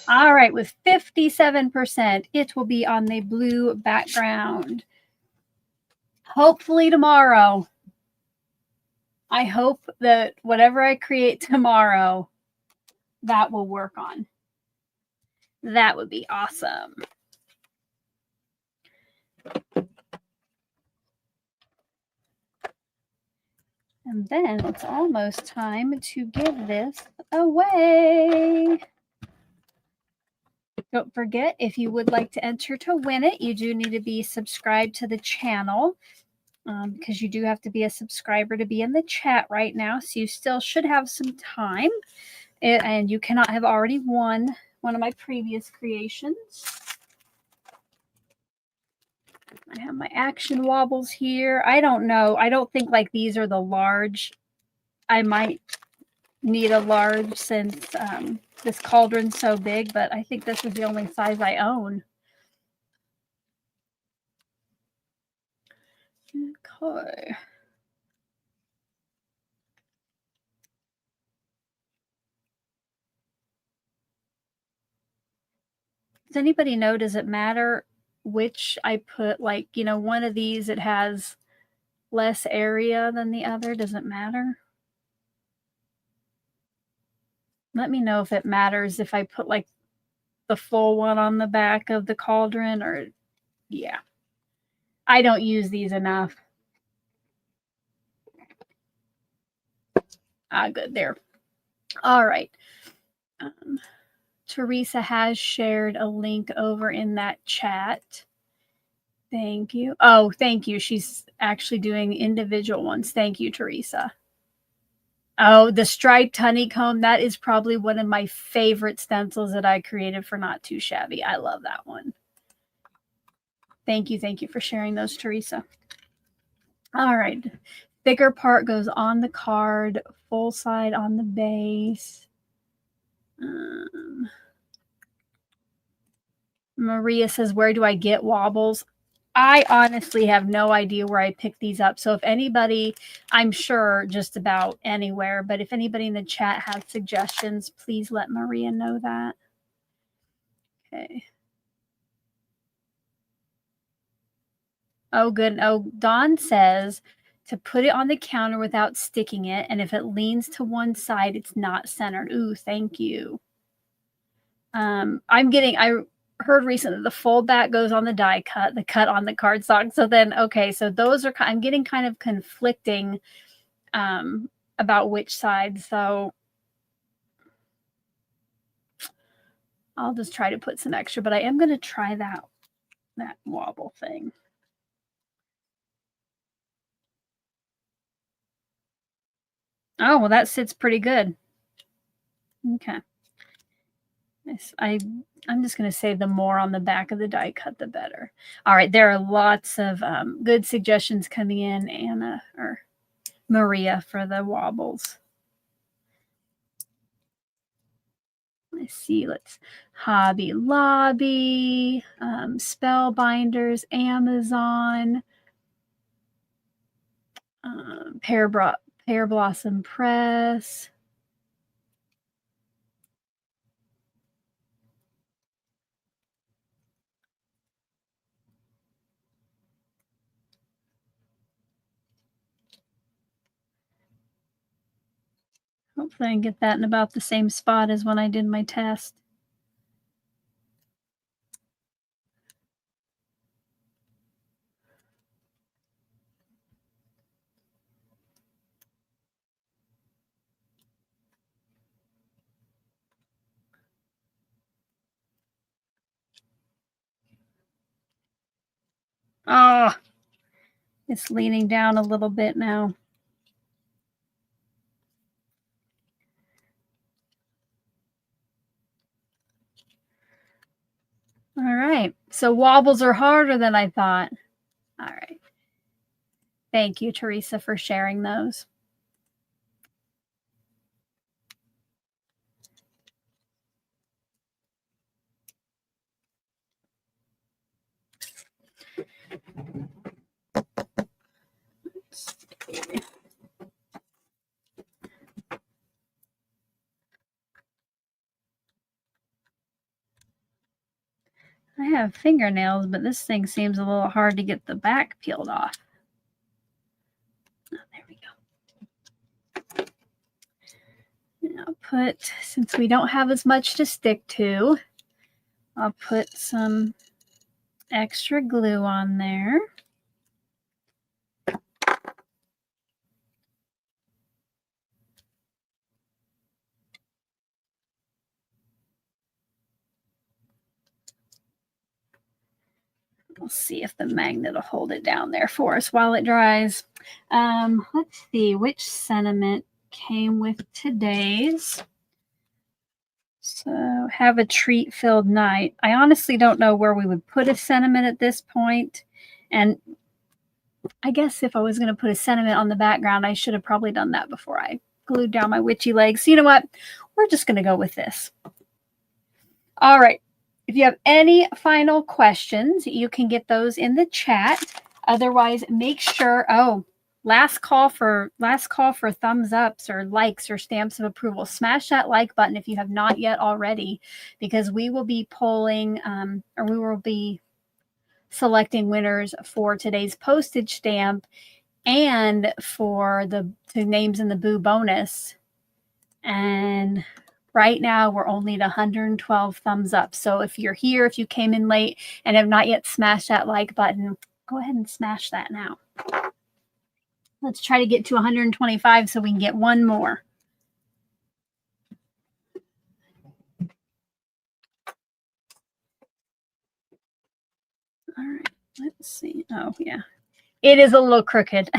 All right, with 57%, it will be on the blue background. Hopefully tomorrow. I hope that whatever I create tomorrow, that will work on. That would be awesome. And then it's almost time to give this away. Don't forget, if you would like to enter to win it, you do need to be subscribed to the channel because you do have to be a subscriber to be in the chat right now. So you still should have some time. And you cannot have already won one of my previous creations. I have my action wobbles here. I don't know. I don't think like these are the large. I might need a large since this cauldron's so big, but I think this is the only size I own. Okay. Does anybody know, does it matter which I put? Like, you know, one of these, it has less area than the other. Does it matter? Let me know if it matters if I put like the full one on the back of the cauldron or, yeah. I don't use these enough. Ah, good there. All right. Teresa has shared a link over in that chat. Thank you. Oh, thank you. She's actually doing individual ones. Thank you, Teresa. Oh, the striped honeycomb. That is probably one of my favorite stencils that I created for Not Too Shabby. I love that one. Thank you. Thank you for sharing those, Teresa. All right. thicker part goes on the card, full side on the base. Maria says, where do I get wobbles? I honestly have no idea where I picked these up. So if anybody, I'm sure just about anywhere, but if anybody in the chat has suggestions, please let Maria know that. Okay. Oh, good. Oh, Dawn says to put it on the counter without sticking it. And if it leans to one side, it's not centered. Ooh, thank you. I heard recently the fold back goes on the die cut, the cut on the cardstock. So then, okay, so those are, I'm getting kind of conflicting about which side. So I'll just try to put some extra, but I am going to try that wobble thing. Oh, well, that sits pretty good. Okay. I'm just going to say the more on the back of the die cut, the better. All right. There are lots of good suggestions coming in, Anna or Maria, for the wobbles. Let's see. Let's Hobby Lobby, Spellbinders, Amazon, Pear Blossom Press. Hopefully I can get that in about the same spot as when I did my test. Oh, it's leaning down a little bit now. All right. So wobbles are harder than I thought. All right. Thank you, Teresa, for sharing those. I have fingernails, but this thing seems a little hard to get the back peeled off. Oh, there we go. Now since we don't have as much to stick to, I'll put some extra glue on there. We'll see if the magnet will hold it down there for us while it dries. Let's see which sentiment came with today's. So, have a treat-filled night. I honestly don't know where we would put a sentiment at this point. And I guess if I was going to put a sentiment on the background, I should have probably done that before I glued down my witchy legs. So you know what? We're just going to go with this. All right. If you have any final questions, you can get those in the chat. Otherwise, make sure, last call for thumbs ups or likes or stamps of approval. Smash that like button if you have not yet already, because we will be polling or we will be selecting winners for today's postage stamp and for the names in the Boo bonus. And right now we're only at 112 thumbs up. So if you're here, if you came in late and have not yet smashed that like button, go ahead and smash that now. Let's try to get to 125 so we can get one more. All right, let's see. Oh, yeah. It is a little crooked.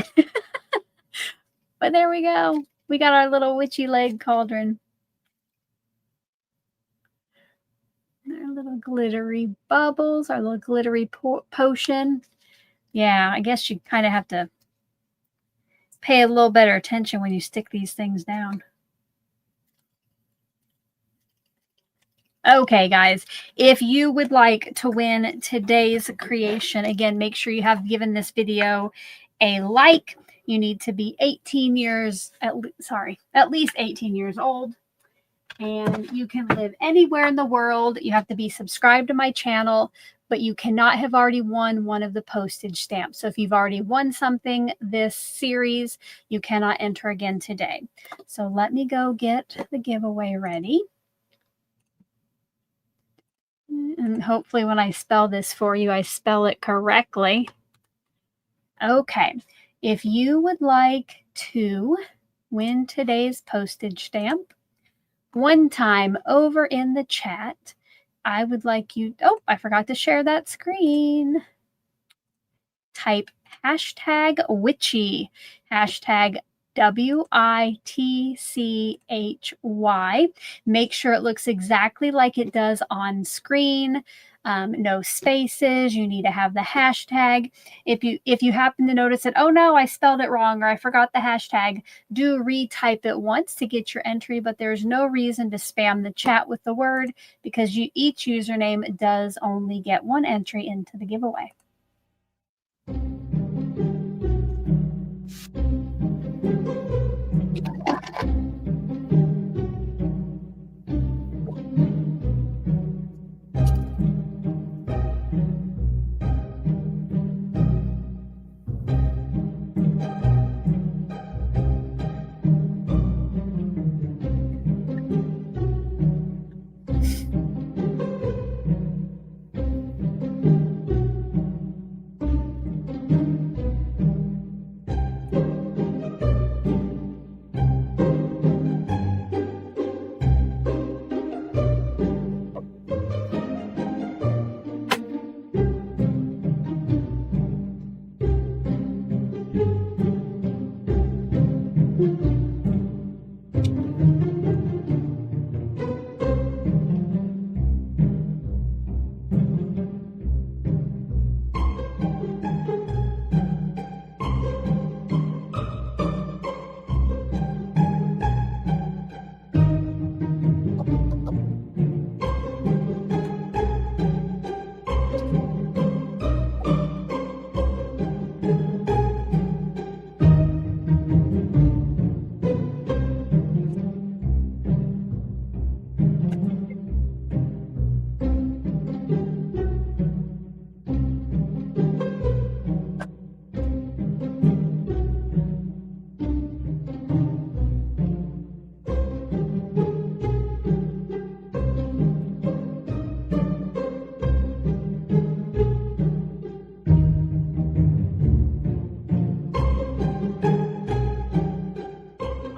But there we go. We got our little witchy leg cauldron. Our little glittery bubbles, our little glittery potion. Yeah, I guess you kind of have to pay a little better attention when you stick these things down. Okay, guys, if you would like to win today's creation, again, make sure you have given this video a like. You need to be 18 years, at least 18 years old. And you can live anywhere in the world. You have to be subscribed to my channel, but you cannot have already won one of the postage stamps. So if you've already won something this series, you cannot enter again today. So let me go get the giveaway ready. And hopefully when I spell this for you, I spell it correctly. Okay. If you would like to win today's postage stamp, one time over in the chat, I would like you, oh, I forgot to share that screen. Type hashtag witchy, hashtag WITCHY. Make sure it looks exactly like it does on screen. No spaces. You need to have the hashtag. If you happen to notice that, oh no, I spelled it wrong or I forgot the hashtag, do retype it once to get your entry, but there's no reason to spam the chat with the word because each username does only get one entry into the giveaway.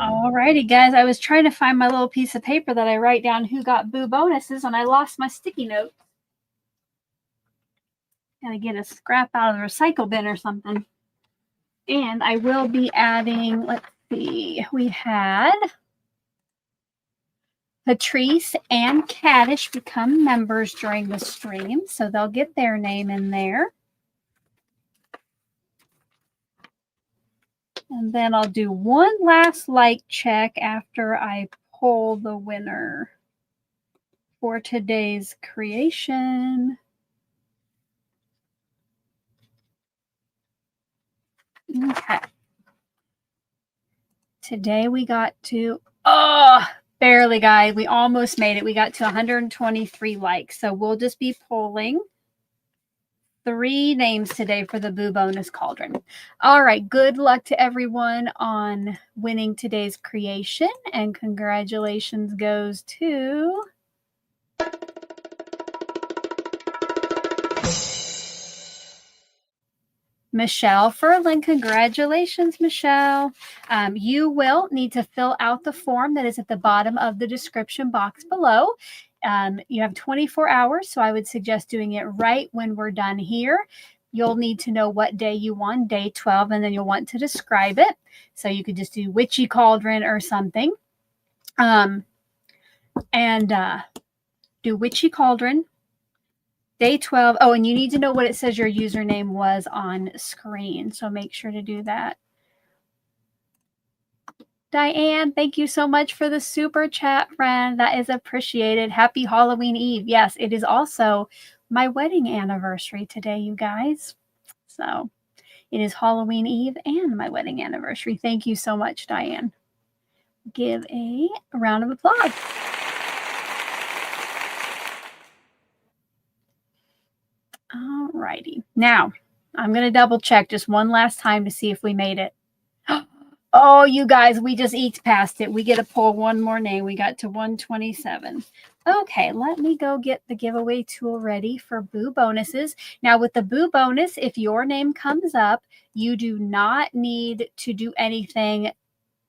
Alrighty, guys. I was trying to find my little piece of paper that I write down who got boo bonuses, and I lost my sticky note. Gotta get a scrap out of the recycle bin or something. And I will be adding, let's see, we had Patrice and Caddish become members during the stream, so they'll get their name in there. And then I'll do one last like check after I pull the winner for today's creation. Okay. Today we got to, barely, guys. We almost made it. We got to 123 likes. So we'll just be pulling 3 names today for the Boo Bonus Cauldron. All right. Good luck to everyone on winning today's creation. And congratulations goes to Michelle Furlan. Congratulations, Michelle. You will need to fill out the form that is at the bottom of the description box below. You have 24 hours, so I would suggest doing it right when we're done here. You'll need to know what day you won, day 12, and then you'll want to describe it. So you could just do Witchy Cauldron or something. Do Witchy Cauldron, day 12. Oh, and you need to know what it says your username was on screen. So make sure to do that. Diane, thank you so much for the super chat, friend. That is appreciated. Happy Halloween Eve. Yes, it is also my wedding anniversary today, you guys. So it is Halloween Eve and my wedding anniversary. Thank you so much, Diane. Give a round of applause. All righty. Now, I'm going to double check just one last time to see if we made it. Oh, you guys, we just eked past it. We get to pull one more name. We got to 127. Okay, let me go get the giveaway tool ready for Boo bonuses. Now, with the Boo bonus, if your name comes up, you do not need to do anything.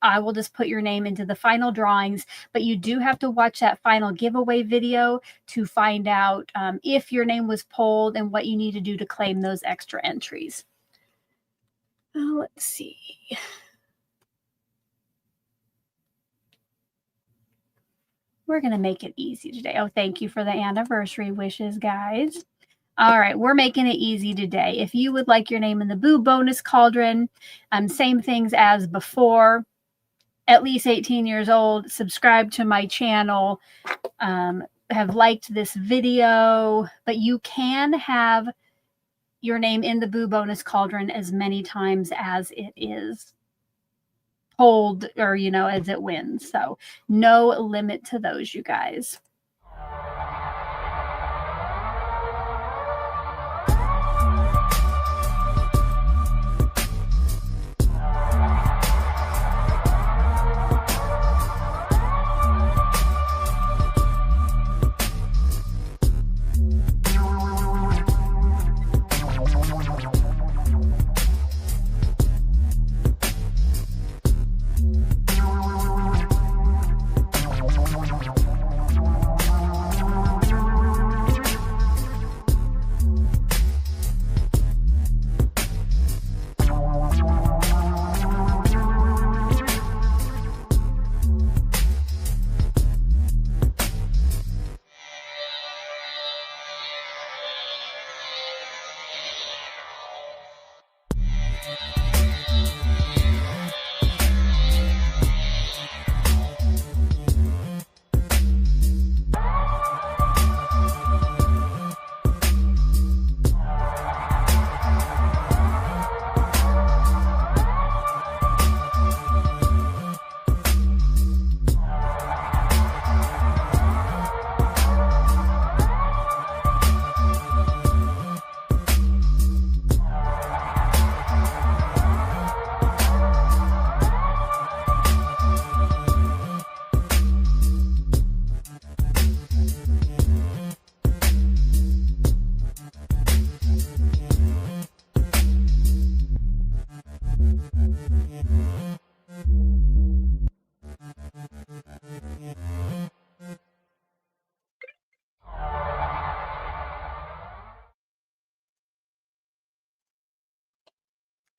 I will just put your name into the final drawings, but you do have to watch that final giveaway video to find out if your name was pulled and what you need to do to claim those extra entries. Let's see. We're going to make it easy today. Oh, thank you for the anniversary wishes, guys. All right, we're making it easy today. If you would like your name in the Boo bonus cauldron, same things as before, at least 18 years old, subscribe to my channel, have liked this video, but you can have your name in the Boo bonus cauldron as many times as it is pulled or, as it wins. So no limit to those, you guys.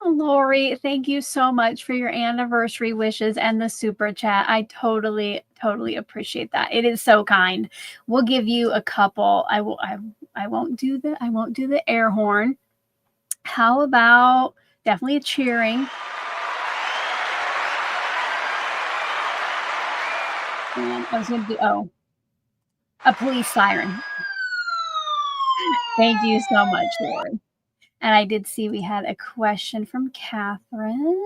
Lori, thank you so much for your anniversary wishes and the super chat. I totally appreciate that. It is so kind. We'll give you a couple. I won't do the air horn. How about definitely a cheering? And I was going to do a police siren. Thank you so much, Lori. And I did see we had a question from Catherine.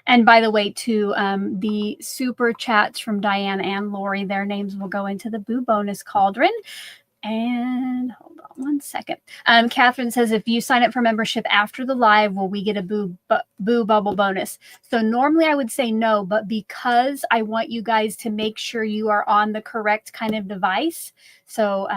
And by the way, too, the super chats from Diane and Lori, their names will go into the Boo bonus cauldron. And hold on one second. Catherine says, if you sign up for membership after the live, will we get a Boo bubble bonus? So normally I would say no, but because I want you guys to make sure you are on the correct kind of device, so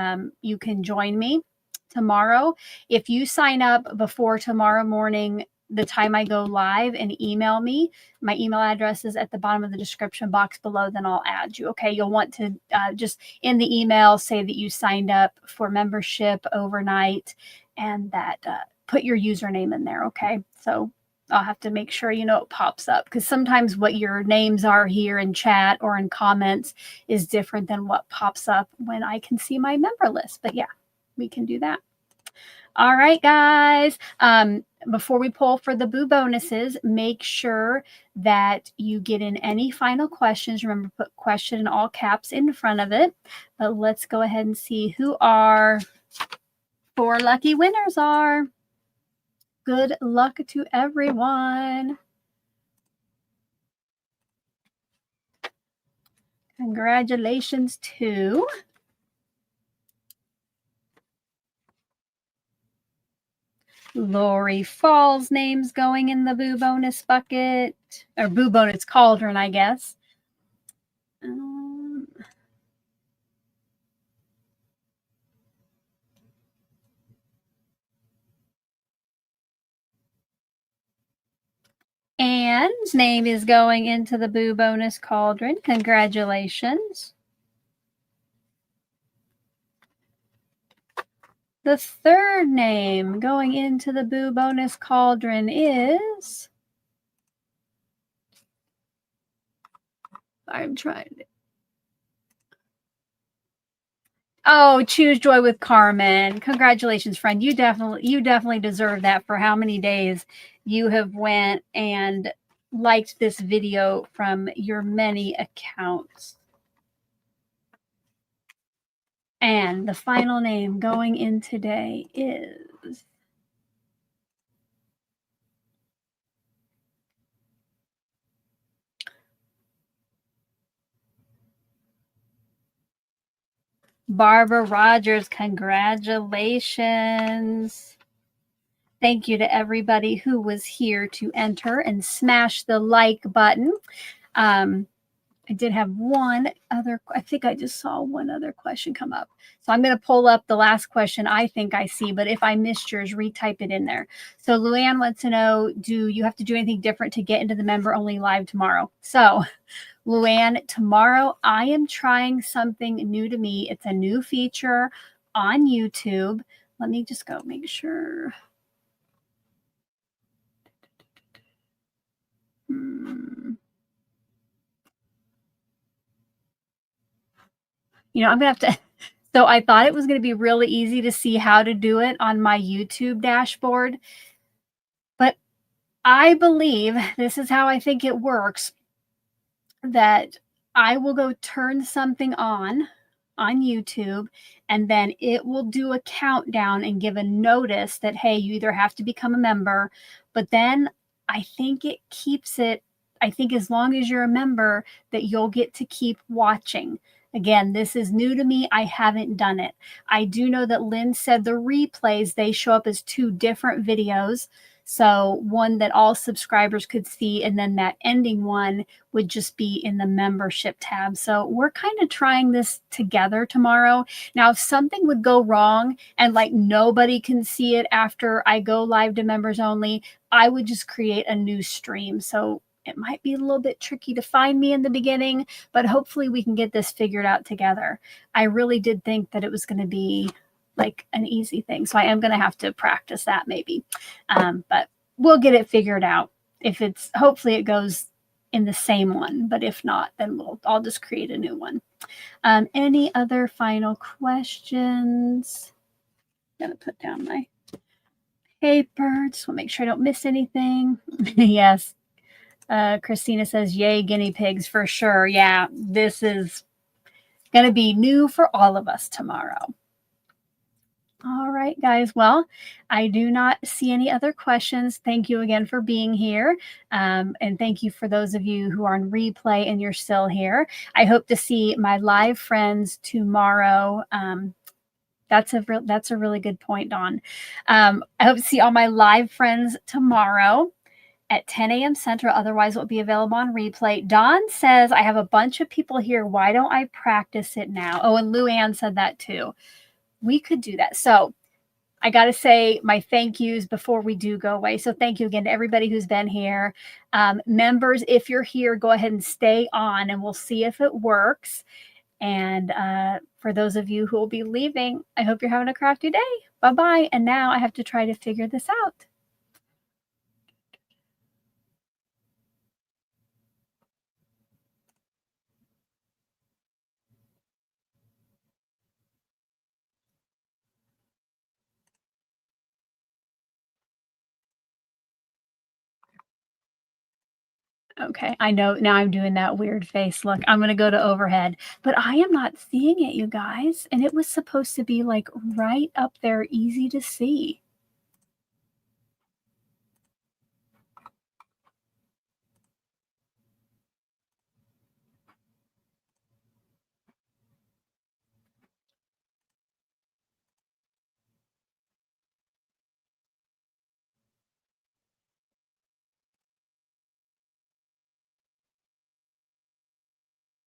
you can join me tomorrow. If you sign up before tomorrow morning, the time I go live, and email me, my email address is at the bottom of the description box below, then I'll add you. Okay. You'll want to just in the email say that you signed up for membership overnight and that put your username in there. Okay. So I'll have to make sure, it pops up, because sometimes what your names are here in chat or in comments is different than what pops up when I can see my member list. But yeah, we can do that. All right, guys. Before we pull for the boo bonuses, make sure that you get in any final questions. Remember, put question in all caps in front of it. But let's go ahead and see who our 4 lucky winners are. Good luck to everyone. Congratulations to Lori Falls. Names going in the boo bonus bucket, or boo bonus cauldron, I guess. Anne's name is going into the boo bonus cauldron. Congratulations. The third name going into the boo bonus cauldron is... I'm trying to... Oh, Choose Joy with Carmen. Congratulations, friend. You definitely deserve that for how many days you have went and liked this video from your many accounts. And the final name going in today is... Barbara Rogers. Congratulations. Thank you to everybody who was here to enter and smash the like button. I did have one other, I think I just saw one other question come up. So I'm going to pull up the last question I think I see, but if I missed yours, retype it in there. So Luann wants to know, do you have to do anything different to get into the member only live tomorrow? So Luann, tomorrow I am trying something new to me. It's a new feature on YouTube. Let me just go make sure. You know, I'm going to have to... So I thought it was going to be really easy to see how to do it on my YouTube dashboard. But I believe, this is how I think it works, that I will go turn something on YouTube, and then it will do a countdown and give a notice that, hey, you either have to become a member, but then I think it keeps it, I think as long as you're a member, that you'll get to keep watching. Again, this is new to me. I haven't done it. I do know that Lynn said the replays, they show up as 2 different videos. So one that all subscribers could see, and then that ending one would just be in the membership tab. So we're kind of trying this together tomorrow. Now, if something would go wrong and like nobody can see it after I go live to members only, I would just create a new stream. So it might be a little bit tricky to find me in the beginning, but hopefully we can get this figured out together. I really did think that it was going to be like an easy thing. So I am going to have to practice that maybe. But we'll get it figured out. If it's, hopefully it goes in the same one, but if not, then I'll just create a new one. Any other final questions? I'm going to put down my paper. Just want to make sure I don't miss anything. Yes. Christina says, yay, guinea pigs for sure. Yeah, this is going to be new for all of us tomorrow. All right, guys. Well, I do not see any other questions. Thank you again for being here. And thank you for those of you who are on replay and you're still here. I hope to see my live friends tomorrow. That's a really good point, Dawn. I hope to see all my live friends tomorrow at 10 a.m. Central. Otherwise, it will be available on replay. Dawn says, I have a bunch of people here. Why don't I practice it now? Oh, and Luann said that too. We could do that. So I got to say my thank yous before we do go away. So thank you again to everybody who's been here. Members, if you're here, go ahead and stay on and we'll see if it works. And for those of you who will be leaving, I hope you're having a crafty day. Bye-bye. And now I have to try to figure this out. Okay, I know now I'm doing that weird face. Look, I'm going to go to overhead, but I am not seeing it, you guys. And it was supposed to be like right up there, easy to see.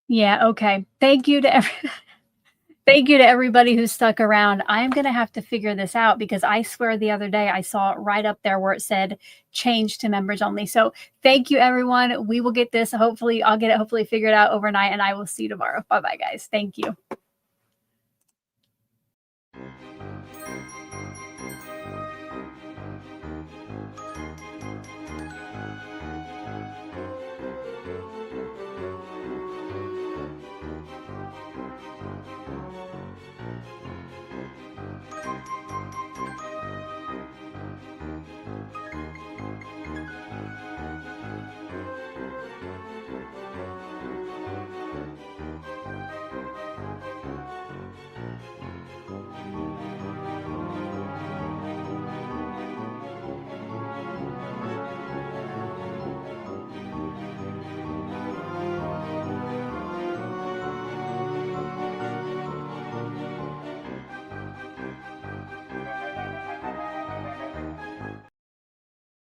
Yeah, okay. Thank you to thank you to everybody who stuck around. I'm going to have to figure this out because I swear the other day I saw it right up there where it said change to members only. So thank you, everyone. We will get this. Hopefully, I'll get it hopefully figured out overnight, and I will see you tomorrow. Bye-bye, guys. Thank you.